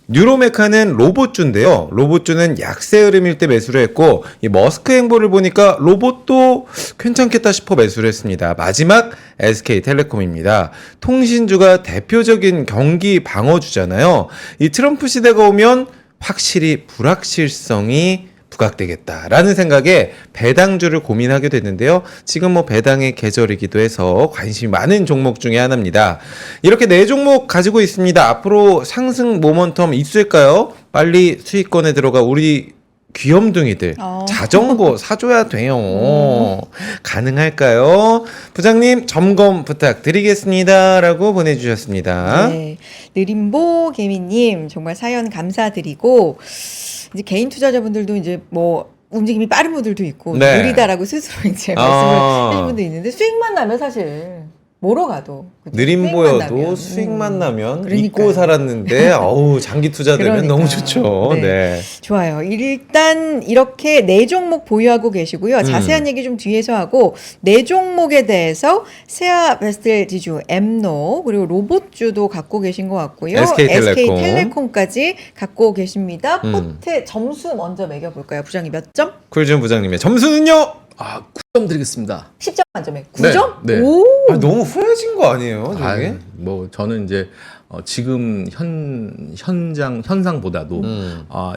뉴로메카는 로봇주인데요. 로봇주는 약세 흐름일 때 매수를 했고 이 머스크 행보를 보니까 로봇도 괜찮겠다 싶어 매수를 했습니다. 마지막 SK텔레콤입니다. 통신주가 대표적인 경기 방어주잖아요. 이 트럼프 시대가 오면 확실히 불확실성이 부각되겠다라는 생각에 배당주를 고민하게 됐는데요. 지금 뭐 배당의 계절이기도 해서 관심이 많은 종목 중에 하나입니다. 이렇게 4종목 가지고 있습니다. 앞으로 상승 모멘텀 있을까요? 빨리 수익권에 들어가 우리 귀염둥이들 자전거 사줘야 돼요. 가능할까요? 부장님 점검 부탁드리겠습니다. 라고 보내주셨습니다. 네. 느림보 개미님 정말 사연 감사드리고 이제 개인 투자자분들도 이제 뭐 움직임이 빠른 분들도 있고 네. 느리다라고 스스로 이제 말씀을 하신 분도 있는데 수익만 나면 사실 뭐로 가도 그죠? 느림보여도 수익만 나면 그러니까요. 잊고 살았는데 어우 장기 투자 되면 그러니까요. 너무 좋죠. 네. 네. 좋아요. 일단 이렇게 4종목 보유하고 계시고요. 자세한 얘기 좀 뒤에서 하고 4종목에 대해서 세아베스텔 지주, 엠노 그리고 로봇주도 갖고 계신 것 같고요. SK텔레콤까지 갖고 계십니다. 포트 점수 먼저 매겨볼까요? 부장님 몇 점? 쿨준 부장님의 점수는요? 9점 드리겠습니다. 10점 만점에 9점? 네. 오! 너무 후해진 거 아니에요? 저게? 뭐 저는 이제 지금 현상보다도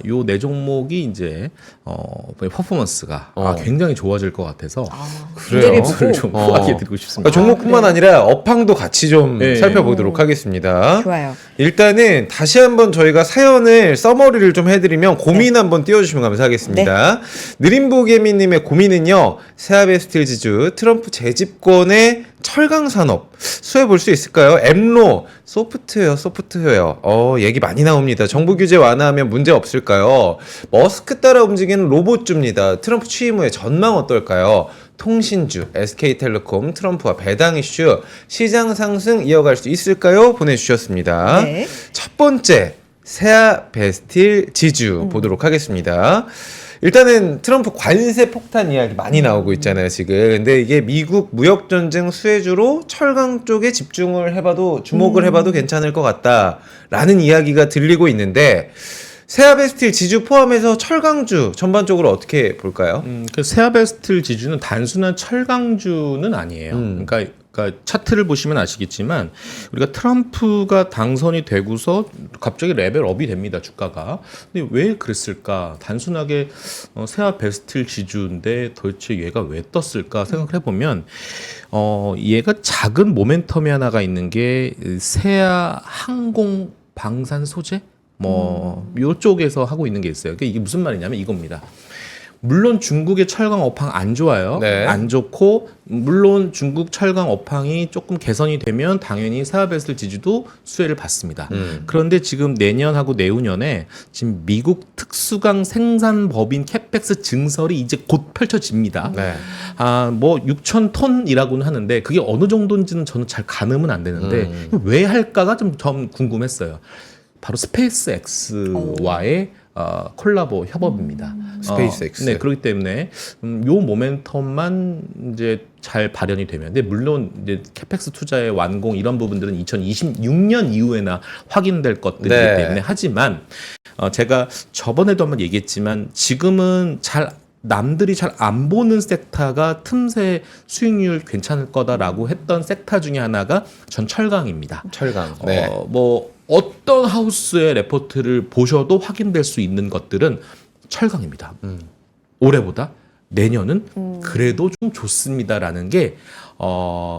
요 네 종목이 이제 퍼포먼스가 굉장히 좋아질 것 같아서 그래요? 기대를 좀 후하게 드리고 싶습니다. 종목뿐만 네. 아니라 업황도 같이 좀 네. 살펴보도록 하겠습니다. 좋아요. 일단은 다시 한번 저희가 사연을 서머리를 좀 해드리면 고민 한번 띄워주시면 감사하겠습니다. 느림보개미님의 고민은요, 세아베스틸 지주 트럼프 재집권의 철강 산업 수혜 볼 수 있을까요? 엠로 소프트웨어 얘기 많이 나옵니다. 정부 규제 완화하면 문제 없을까요? 머스크 따라 움직이는 로봇주입니다. 트럼프 취임 후에 전망 어떨까요? 통신주, SK텔레콤, 트럼프와 배당 이슈, 시장 상승 이어갈 수 있을까요? 보내주셨습니다. 네. 첫 번째, 세아베스틸 지주 보도록 하겠습니다. 일단은 트럼프 관세 폭탄 이야기 많이 나오고 있잖아요, 지금. 근데 이게 미국 무역전쟁 수혜주로 철강 쪽에 집중을 해봐도, 주목을 해봐도 괜찮을 것 같다라는 이야기가 들리고 있는데, 세아베스틸 지주 포함해서 철강주 전반적으로 어떻게 볼까요? 그 세아베스틸 지주는 단순한 철강주는 아니에요. 그러니까 차트를 보시면 아시겠지만 우리가 트럼프가 당선이 되고서 갑자기 레벨업이 됩니다, 주가가. 근데 왜 그랬을까? 단순하게 세아베스틸 지주인데 도대체 얘가 왜 떴을까 생각을 해보면 얘가 작은 모멘텀이 하나가 있는 게 세아 항공 방산 소재 요쪽에서 하고 있는 게 있어요. 그러니까 이게 무슨 말이냐면 이겁니다. 물론 중국의 철강 업황 안 좋아요. 네. 안 좋고 물론 중국 철강 업황이 조금 개선이 되면 당연히 세아베스틸 지주도 수혜를 받습니다. 그런데 지금 내년하고 내후년에 지금 미국 특수강 생산 법인 캐펙스 증설이 이제 곧 펼쳐집니다. 네. 6천 톤이라고는 하는데 그게 어느 정도인지는 저는 잘 가늠은 안 되는데 왜 할까가 좀 궁금했어요. 바로 스페이스 X와의 콜라보 협업입니다. 스페이스X. 네, 그렇기 때문에 요 모멘텀만 이제 잘 발현이 되면, 근데 물론 이제 캐펙스 투자의 완공 이런 부분들은 2026년 이후에나 확인될 것들이기 네. 때문에 하지만 제가 저번에도 한번 얘기했지만 지금은 남들이 잘 안 보는 섹터가 틈새 수익률 괜찮을 거다라고 했던 섹터 중에 하나가 전 철강입니다. 철강. 네. 어떤 하우스의 레포트를 보셔도 확인될 수 있는 것들은 철강입니다. 올해보다 내년은 그래도 좀 좋습니다라는 게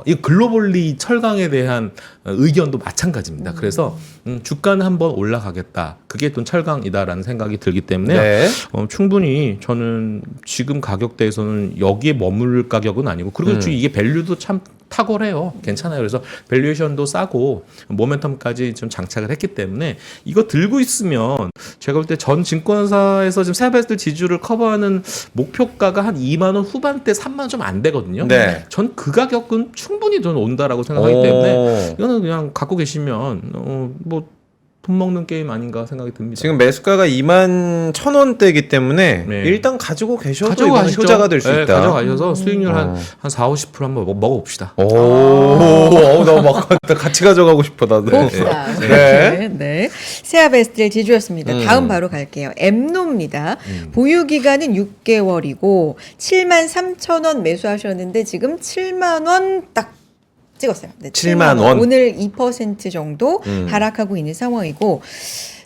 이 글로벌리 철강에 대한 의견도 마찬가지입니다. 그래서 주가는 한번 올라가겠다. 그게 또 철강이다라는 생각이 들기 때문에 네. 충분히 저는 지금 가격대에서는 여기에 머물 가격은 아니고, 그리고 이게 밸류도 참 탁월해요. 괜찮아요. 그래서 밸류에이션도 싸고 모멘텀까지 좀 장착을 했기 때문에 이거 들고 있으면 제가 볼 때 전 증권사에서 지금 세아베스틸 지주를 커버하는 목표가가 한 2만 원 후반대, 3만 원 좀 안 되거든요. 네. 전 그 가격은 충분히 저는 온다라고 생각하기 때문에 이거는 그냥 갖고 계시면 돈 먹는 게임 아닌가 생각이 듭니다. 지금 매수가가 21,000원대이기 때문에 네. 일단 가지고 계셔도 이건 가져가시죠. 효자가 될 수 있다. 가져가셔서 수익률 한 4-50% 한번 먹어봅시다. 나막 같이 가져가고 싶어 나도. 봅시다. 네. 네. 세아베스틸 지주였습니다. 다음 바로 갈게요. 엠노입니다. 보유 기간은 6개월이고 73,000원 매수하셨는데 지금 7만 원 딱 찍었어요. 네, 7만 원. 오늘 2% 정도 하락하고 있는 상황이고,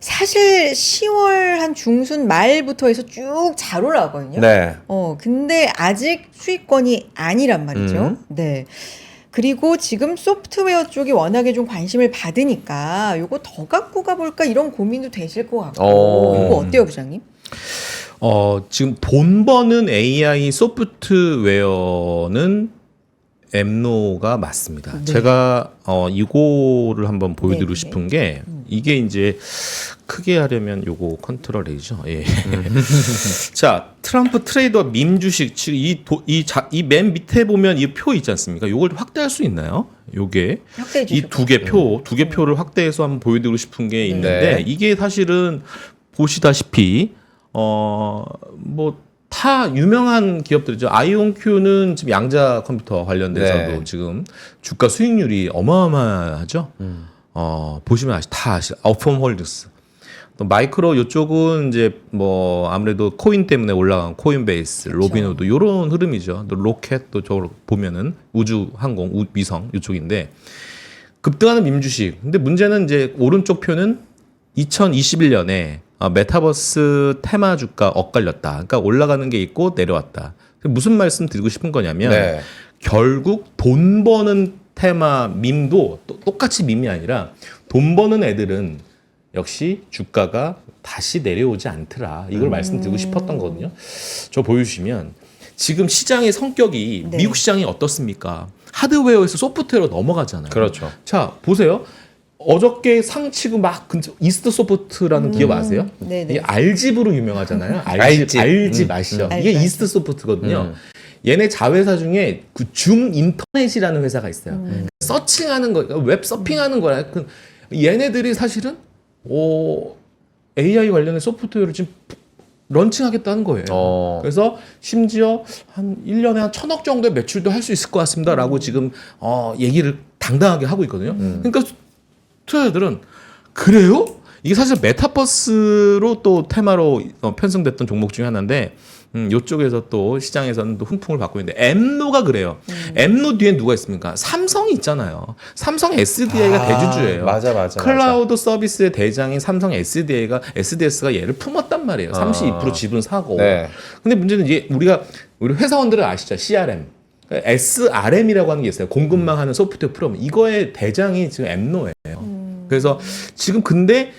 사실 10월 한 중순 말부터 해서 쭉 잘 올라가거든요. 네. 근데 아직 수익권이 아니란 말이죠. 네. 그리고 지금 소프트웨어 쪽이 워낙에 좀 관심을 받으니까 요거 더 갖고 가볼까 이런 고민도 되실 것 같고, 이거 어때요, 부장님? 지금 돈 버는 AI 소프트웨어는 엠노가 맞습니다. 네. 제가 이거를 한번 보여드리고 네, 싶은 게 이게 이제 크게 하려면 요거 컨트롤 A죠. 예. 자, 트럼프 트레이더 밈 주식 이 맨 밑에 보면 이 표 있지 않습니까? 요걸 확대할 수 있나요? 요게 확대해 이 두 개 표를 확대해서 한번 보여드리고 싶은 게 있는데 네. 이게 사실은 보시다시피 다 유명한 기업들이죠. 아이온큐는 지금 양자 컴퓨터 관련돼서도 네. 지금 주가 수익률이 어마어마하죠. 보시면 다 아시죠. 아웃폼홀딩스. 또 마이크로 이쪽은 이제 아무래도 코인 때문에 올라간 코인베이스, 로빈후드 이런 흐름이죠. 또 로켓 또 저걸 보면은 우주 항공, 위성 이쪽인데 급등하는 밈 주식. 근데 문제는 이제 오른쪽 표는 2021년에 메타버스 테마 주가 엇갈렸다. 그러니까 올라가는 게 있고 내려왔다. 무슨 말씀 드리고 싶은 거냐면 네. 결국 돈 버는 테마 밈도 똑같이 밈이 아니라 돈 버는 애들은 역시 주가가 다시 내려오지 않더라. 이걸 말씀드리고 싶었던 거거든요. 저 보여주시면 지금 시장의 성격이 네. 미국 시장이 어떻습니까? 하드웨어에서 소프트웨어로 넘어가잖아요. 그렇죠. 자, 보세요. 어저께 상치고 막 이스트 소프트라는 기업 아세요? 네네. 이게 알집으로 유명하잖아요. 알집. 알집 아시죠? 이게 알집. 이스트 소프트거든요. 얘네 자회사 중에 그 줌 인터넷이라는 회사가 있어요. 서칭하는 거, 그러니까 웹 서핑하는 거야. 얘네들이 사실은 AI 관련된 소프트웨어를 지금 런칭하겠다는 거예요. 그래서 심지어 한 1년에 한 1,000억 정도의 매출도 할 수 있을 것 같습니다라고 지금 얘기를 당당하게 하고 있거든요. 그러니까 투자자들은 그래요? 이게 사실 메타버스로 또 테마로 편성됐던 종목 중에 하나인데 이쪽에서 또 시장에서는 또 훈풍을 받고 있는데 엠노가 그래요. 엠노 뒤에 누가 있습니까? 삼성이 있잖아요. 삼성 SDI가 대주주예요. 맞아. 클라우드 서비스의 대장인 삼성 SDS가 얘를 품었단 말이에요. 32% 지분 사고. 네. 근데 문제는 이제 우리 회사원들은 아시죠? CRM. SRM이라고 하는 게 있어요. 공급망 하는 소프트웨어 프로그램. 이거의 대장이 지금 엠노예요. 그래서 지금 근데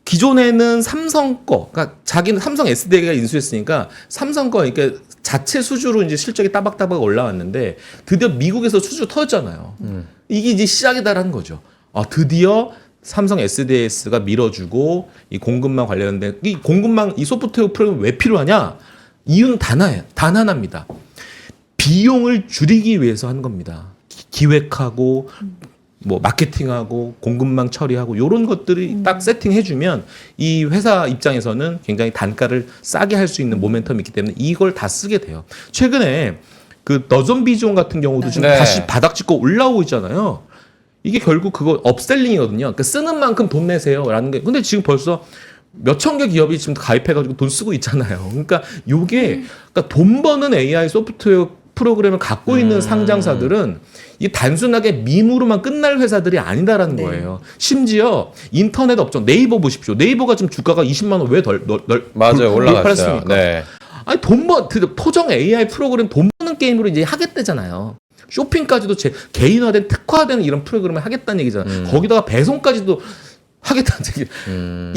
기존에는 삼성 거, 그러니까 자기는 삼성 SDI가 인수했으니까 삼성 거, 그러니까 자체 수주로 이제 실적이 따박따박 올라왔는데 드디어 미국에서 수주 터졌잖아요. 이게 이제 시작이다라는 거죠. 드디어 삼성 SDS가 밀어주고 이 공급망 관련된 이 공급망 이 소프트웨어 프로그램 왜 필요하냐? 이유는 단 하나입니다. 비용을 줄이기 위해서 하는 겁니다. 기획하고 뭐 마케팅하고 공급망 처리하고 이런 것들이 딱 세팅해주면 이 회사 입장에서는 굉장히 단가를 싸게 할 수 있는 모멘텀이 있기 때문에 이걸 다 쓰게 돼요. 최근에 그 너전 비전 같은 경우도 지금 네. 다시 바닥 찍고 올라오고 있잖아요. 이게 결국 그거 업셀링이거든요. 그러니까 쓰는 만큼 돈 내세요라는 게. 근데 지금 벌써 몇천 개 기업이 지금 가입해가지고 돈 쓰고 있잖아요. 그러니까 요게 그러니까 돈 버는 AI 소프트웨어 프로그램을 갖고 있는 상장사들은 이게 단순하게 밈으로만 끝날 회사들이 아니다라는 네. 거예요. 심지어 인터넷 업종 네이버 보십시오. 네이버가 지금 주가가 20만 원 왜 맞아요. 올라갔어요. 돌파했습니까? 네. 아니 토정 AI 프로그램 돈 버는 게임으로 이제 하겠다잖아요. 쇼핑까지도 개인화된 특화된 이런 프로그램을 하겠다는 얘기잖아요. 거기다가 배송까지도 하겠다는 얘기.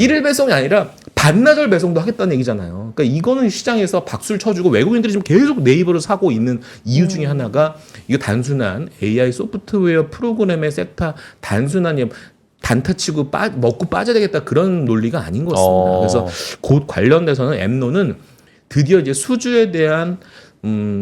일일 배송이 아니라 반나절 배송도 하겠다는 얘기잖아요. 그러니까 이거는 시장에서 박수를 쳐주고 외국인들이 지금 계속 네이버를 사고 있는 이유 중에 하나가 이거 단순한 AI 소프트웨어 프로그램의 섹터 단순한 단타치고 먹고 빠져야 되겠다 그런 논리가 아닌 것 같습니다. 그래서 곧 관련돼서는 엠노는 드디어 이제 수주에 대한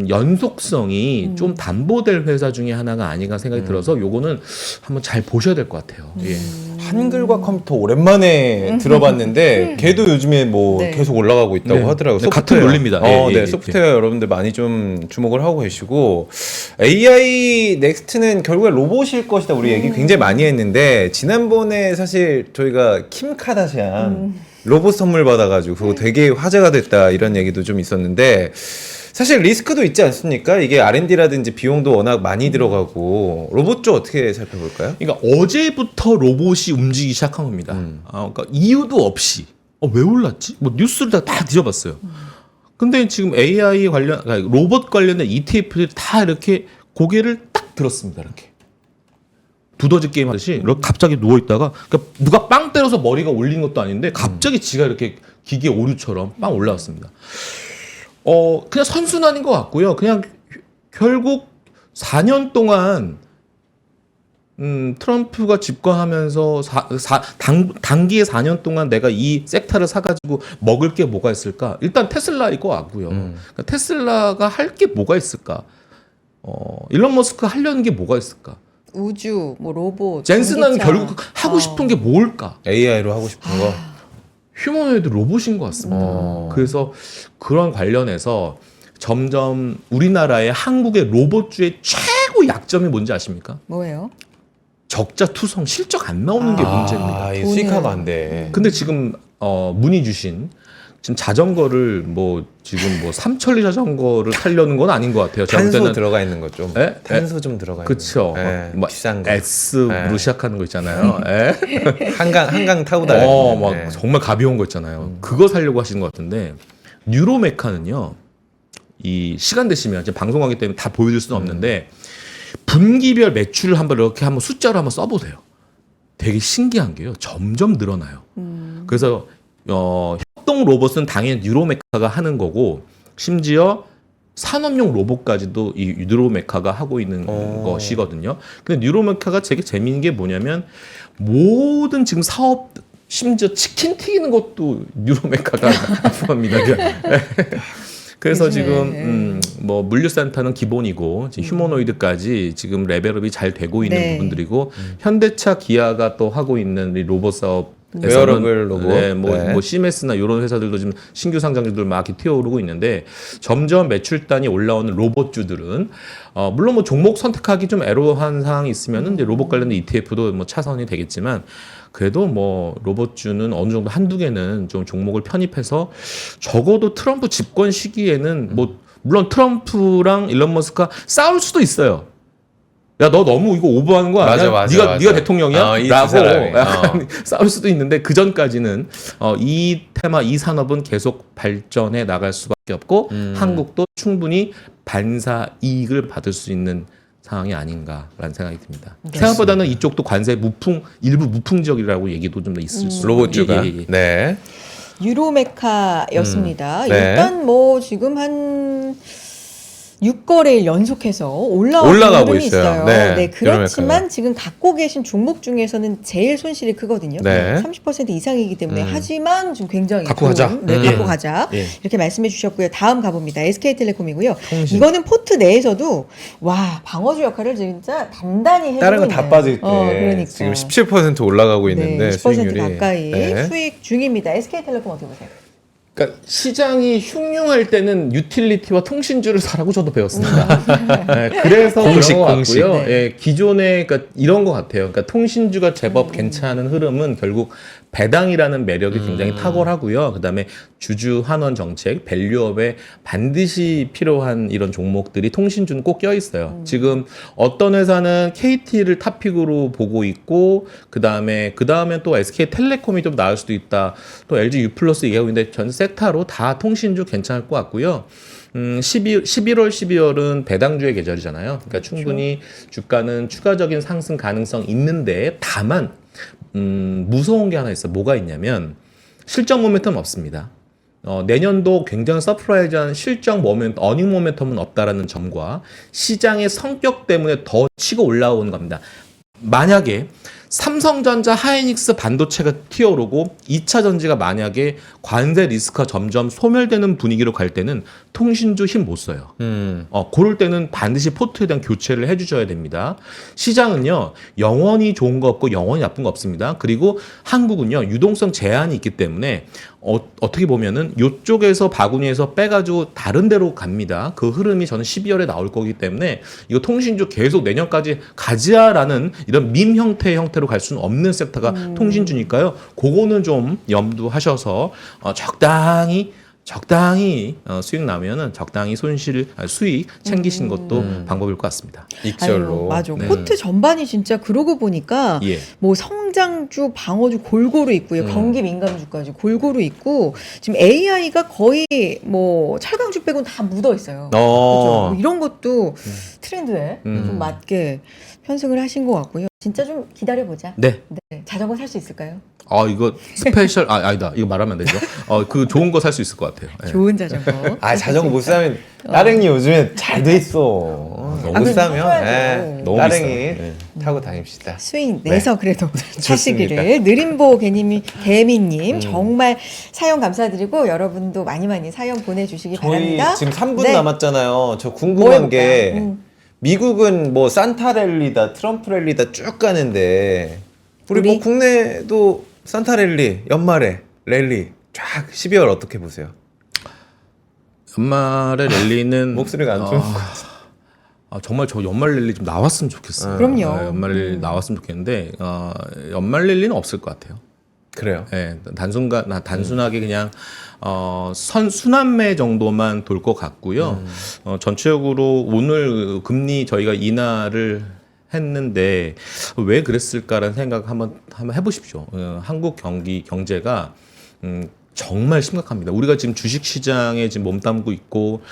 연속성이 좀 담보될 회사 중에 하나가 아닌가 생각이 들어서 요거는 한번 잘 보셔야 될 것 같아요. 예. 한글과 컴퓨터 오랜만에 들어봤는데 걔도 요즘에 뭐 네. 계속 올라가고 있다고 네. 하더라고요. 네, 같은 논리입니다. 예, 예, 네, 예. 소프트웨어 여러분들 많이 좀 주목을 하고 계시고 AI 넥스트는 결국에 로봇일 것이다. 우리 얘기 굉장히 많이 했는데 지난번에 사실 저희가 킴 카다시안 로봇 선물 받아가지고 그거 되게 화제가 됐다 이런 얘기도 좀 있었는데 사실 리스크도 있지 않습니까? 이게 R&D라든지 비용도 워낙 많이 들어가고 로봇 쪽 어떻게 살펴볼까요? 그러니까 어제부터 로봇이 움직이기 시작한 겁니다. 그러니까 이유도 없이 왜 올랐지? 뭐 뉴스를 다 뒤져봤어요. 근데 지금 AI 그러니까 로봇 관련된 ETF들이 다 이렇게 고개를 딱 들었습니다. 이렇게 두더지 게임 하듯이 이렇게 갑자기 누워 있다가 그러니까 누가 빵 때려서 머리가 올린 것도 아닌데 갑자기 지가 이렇게 기계 오류처럼 빵 올라왔습니다. 그냥 선순환인 것 같고요. 그냥 결국 4년 동안 트럼프가 집권하면서 단기에 4년 동안 내가 이 섹터를 사가지고 먹을 게 뭐가 있을까? 일단 테슬라일 것 같고요. 그러니까 테슬라가 할 게 뭐가 있을까? 일론 머스크 하려는 게 뭐가 있을까? 우주, 뭐 로봇, 젠슨은 전기차. 결국 하고 싶은 게 뭘까? AI로 하고 싶은 거. 휴머노이드 로봇인 것 같습니다. 그래서 그런 관련해서 점점 우리나라의 한국의 로봇주의 최고 약점이 뭔지 아십니까? 뭐예요? 적자 투성 실적 안 나오는 게 문제입니다. 이 수익하면 안 돼. 근데 지금 문의 주신 지금 자전거를 뭐 지금 뭐 삼천리 자전거를 타려는 건 아닌 것 같아요. 제가 볼 탄소 때는 들어가 있는 거 좀. 에? 탄소 좀 들어가 있는 그쵸. 거. 예, 뭐 비싼 거. S로 시작하는 거 있잖아요. 에? 한강 타고 다니는. 막 예. 정말 가벼운 거 있잖아요. 그거 사려고 하시는 것 같은데 뉴로메카는요. 이 시간 되시면 이제 방송하기 때문에 다 보여줄 수는 없는데 분기별 매출을 한번 숫자로 한번 써보세요. 되게 신기한 게요. 점점 늘어나요. 그래서 협동 로봇은 당연히 뉴로메카가 하는 거고 심지어 산업용 로봇까지도 이 뉴로메카가 하고 있는 것이거든요. 근데 뉴로메카가 되게 재미있는 게 뭐냐면 모든 지금 사업 심지어 치킨 튀기는 것도 뉴로메카가 합니다. 그래서 요즘에, 지금 뭐 물류센터는 기본이고 지금 휴머노이드까지 지금 레벨업이 잘 되고 있는 네. 부분들이고 현대차 기아가 또 하고 있는 이 로봇 사업 웨어러블 로봇. 네, 뭐 네. 시메스나 이런 회사들도 지금 신규 상장주들 막 이렇게 튀어오르고 있는데 점점 매출단이 올라오는 로봇주들은 물론 뭐 종목 선택하기 좀 애로한 상황이 있으면은 이제 로봇 관련된 ETF도 뭐 차선이 되겠지만 그래도 뭐 로봇주는 어느 정도 한두 개는 좀 종목을 편입해서 적어도 트럼프 집권 시기에는 뭐 물론 트럼프랑 일론 머스크가 싸울 수도 있어요. 야, 너 너무 이거 오버하는 거 아니야? 맞아. 네가 대통령이야? 이두 라고 사람이. 약간 싸울 수도 있는데 그 전까지는 이 테마, 이 산업은 계속 발전해 나갈 수밖에 없고 한국도 충분히 반사 이익을 받을 수 있는 상황이 아닌가라는 생각이 듭니다. 네. 생각보다는 이쪽도 관세 일부 무풍적이라고 얘기도 좀 더 있을 수. 로봇주가. 예. 네. 유로메카였습니다. 네. 일단 뭐 지금 한 6거래일 연속해서 올라가고 올라가고 흐름이 있어요. 있어요. 네, 네, 그렇지만 유로메카가. 지금 갖고 계신 종목 중에서는 제일 손실이 크거든요. 네. 30% 이상이기 때문에 하지만 좀 굉장히 갖고 가자. 네, 갖고 가자. 예. 이렇게 말씀해 주셨고요. 다음 가봅니다. SK텔레콤이고요. 이거는 포트 내에서도 와 방어주 역할을 진짜 단단히 해주고 다른 거 다 있네요. 빠질 때 그러니까. 지금 17% 올라가고 있는데 네, 10% 수익률이. 가까이 네. 수익 중입니다. SK텔레콤 어떻게 보세요? 그러니까 시장이 흉흉할 때는 유틸리티와 통신주를 사라고 저도 배웠습니다. 네, 그래서 공식, 그런 것 공식. 같고요. 네. 예, 기존에 그러니까 이런 것 같아요. 그러니까 통신주가 제법 괜찮은 흐름은 결국 배당이라는 매력이 굉장히 탁월하고요. 그다음에 주주 환원 정책, 밸류업에 반드시 필요한 이런 종목들이 통신주는 꼭 껴 있어요. 지금 어떤 회사는 KT를 탑픽으로 보고 있고 그다음에 또 SK텔레콤이 좀 나을 수도 있다. 또 LG U+ 얘기하고 있는데 전 섹터로 다 통신주 괜찮을 것 같고요. 11월, 12월은 배당주의 계절이잖아요. 그러니까 충분히 주가는 추가적인 상승 가능성 있는데 다만 무서운 게 하나 있어. 뭐가 있냐면 실적 모멘텀 없습니다. 내년도 굉장히 서프라이즈한 실적 모멘텀, 어닝 모멘텀은 없다라는 점과 시장의 성격 때문에 더 치고 올라오는 겁니다. 만약에 삼성전자, 하이닉스 반도체가 튀어오르고 2차 전지가 만약에 관세 리스크가 점점 소멸되는 분위기로 갈 때는 통신주 힘 못 써요. 그럴 때는 반드시 포트에 대한 교체를 해주셔야 됩니다. 시장은요, 영원히 좋은 거 없고 영원히 나쁜 거 없습니다. 그리고 한국은요, 유동성 제한이 있기 때문에 어떻게 보면은 이쪽에서 바구니에서 빼가지고 다른 데로 갑니다. 그 흐름이 저는 12월에 나올 거기 때문에 이거 통신주 계속 내년까지 가지야라는 이런 밈 형태의 형태로 갈 수는 없는 섹터가 통신주니까요. 그거는 좀 염두하셔서 적당히 수익 나면은 적당히 수익 챙기시는 것도 방법일 것 같습니다. 익절로. 아유, 맞아. 네. 포트 전반이 진짜 그러고 보니까 예. 뭐 성장주, 방어주 골고루 있고요. 경기 민감주까지 골고루 있고 지금 AI가 거의 뭐 철강주 빼고는 다 묻어 있어요. 그렇죠? 뭐 이런 것도 트렌드에 좀 맞게 편승을 하신 것 같고요. 진짜 좀 기다려보자. 네. 네. 자전거 살 수 있을까요? 이거 스페셜 아니다. 이거 말하면 안 되죠. 그 좋은 거 살 수 있을 것 같아요. 예. 좋은 자전거. 자전거 못 사면 따릉이 요즘에 잘 돼 있어. 너무 그럼 싸면 사야죠. 너무 따릉이 비싸요. 타고 다닙시다. 수익 내서 그래도 좋습니다. 사시기를. 느림보 개미님 정말 사연 감사드리고 여러분도 많이 사연 보내주시기 저희 바랍니다. 지금 3분 네. 남았잖아요. 저 뭐 궁금한 해볼까요? 게 미국은 뭐 산타랠리다, 트럼프랠리다 쭉 가는데 우리 뭐 우리? 국내도 산타랠리, 연말에 랠리 쫙 12월 어떻게 보세요? 연말에 랠리는 목소리가 안 좋은 것 정말 저 연말 랠리 좀 나왔으면 좋겠어요. 그럼요. 연말 랠리 나왔으면 좋겠는데 연말 랠리는 없을 것 같아요. 그래요. 예, 단순하게 그냥 순환매 정도만 돌 것 같고요. 전체적으로 오늘 금리 저희가 인하를 했는데 왜 그랬을까라는 생각 한번 해보십시오. 한국 경제가 정말 심각합니다. 우리가 지금 주식시장에 지금 몸담고 있고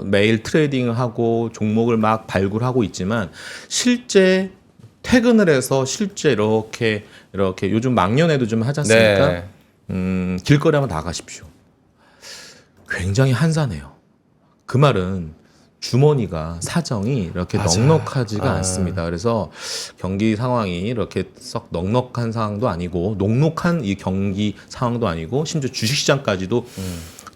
매일 트레이딩하고 종목을 막 발굴하고 있지만 실제 퇴근을 해서 실제 이렇게 요즘 막년에도 좀 하지 않습니까? 네. 길거리 한번 나가십시오. 굉장히 한산해요. 그 말은 주머니가 사정이 이렇게 맞아. 넉넉하지가 아. 않습니다. 그래서 경기 상황이 이렇게 썩 넉넉한 상황도 아니고 녹록한 이 경기 상황도 아니고 심지어 주식시장까지도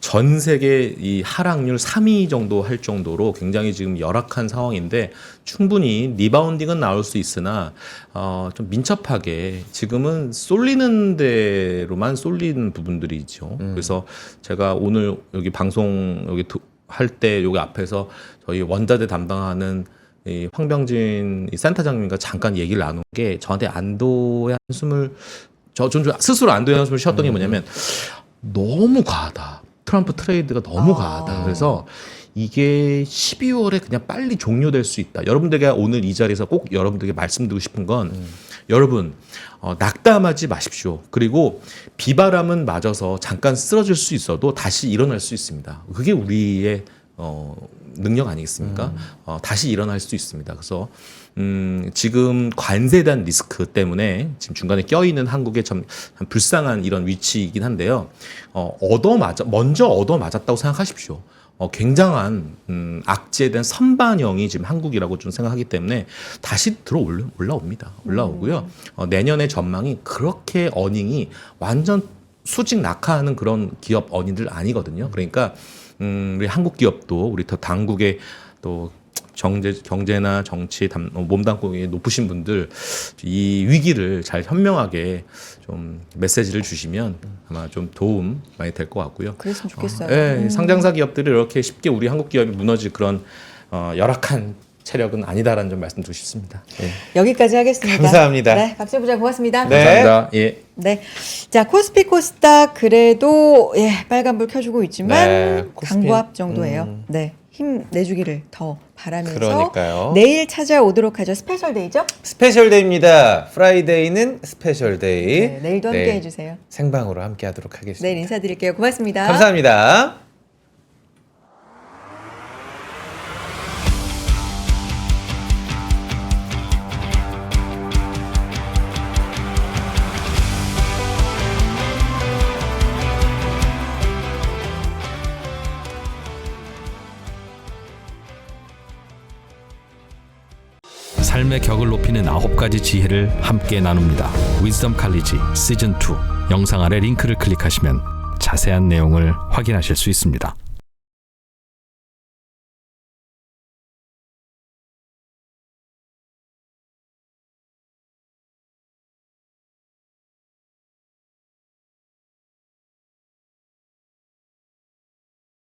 전 세계 이 하락률 3위 정도 할 정도로 굉장히 지금 열악한 상황인데 충분히 리바운딩은 나올 수 있으나 좀 민첩하게 지금은 쏠리는 대로만 쏠리는 부분들이 있죠. 그래서 제가 오늘 여기 방송 여기 할 때 여기 앞에서 저희 원자재 담당하는 이 황병진 이 센터장님과 잠깐 얘기를 나눈 게 저한테 안도의 한숨을 전 스스로 안도의 한숨을 쉬었던 게 뭐냐면 너무 과하다. 트럼프 트레이드가 너무 과하다. 그래서 이게 12월에 그냥 빨리 종료될 수 있다. 여러분들에게 오늘 이 자리에서 꼭 여러분들에게 말씀드리고 싶은 건 여러분 낙담하지 마십시오. 그리고 비바람은 맞아서 잠깐 쓰러질 수 있어도 다시 일어날 수 있습니다. 그게 우리의 능력 아니겠습니까? 다시 일어날 수 있습니다. 그래서 지금 관세에 대한 리스크 때문에 지금 중간에 껴있는 한국의 참 불쌍한 이런 위치이긴 한데요. 먼저 얻어맞았다고 생각하십시오. 굉장한 악재에 대한 선반영이 지금 한국이라고 좀 생각하기 때문에 다시 올라옵니다. 올라오고요. 내년의 전망이 그렇게 어닝이 완전 수직 낙하하는 그런 기업 어닝들 아니거든요. 그러니까 우리 한국 기업도 우리 더 당국의 또 경제나 정치 몸담고 높으신 분들 이 위기를 잘 현명하게 좀 메시지를 주시면 아마 좀 도움 많이 될 것 같고요. 그랬으면 좋겠어요. 네, 상장사 기업들이 이렇게 쉽게 우리 한국 기업이 무너질 그런 열악한 체력은 아니다라는 점 말씀드리고 싶습니다. 네. 여기까지 하겠습니다. 감사합니다. 네, 박재 부장 고맙습니다. 네. 감사합니다. 예. 네. 자, 코스피 코스닥 그래도 빨간불 켜주고 있지만 네, 코스피. 강보합 정도예요. 네. 힘 내주기를 더 바라면서 그러니까요. 내일 찾아오도록 하죠. 스페셜 데이죠? 스페셜 데이입니다. 프라이데이는 스페셜 데이. 네, 내일도 함께 네, 해주세요. 생방으로 함께 하도록 하겠습니다. 내일 인사드릴게요. 고맙습니다. 감사합니다. 삶의 격을 높이는 9가지 지혜를 함께 나눕니다. 위즈덤 칼리지 시즌 2 영상 아래 링크를 클릭하시면 자세한 내용을 확인하실 수 있습니다.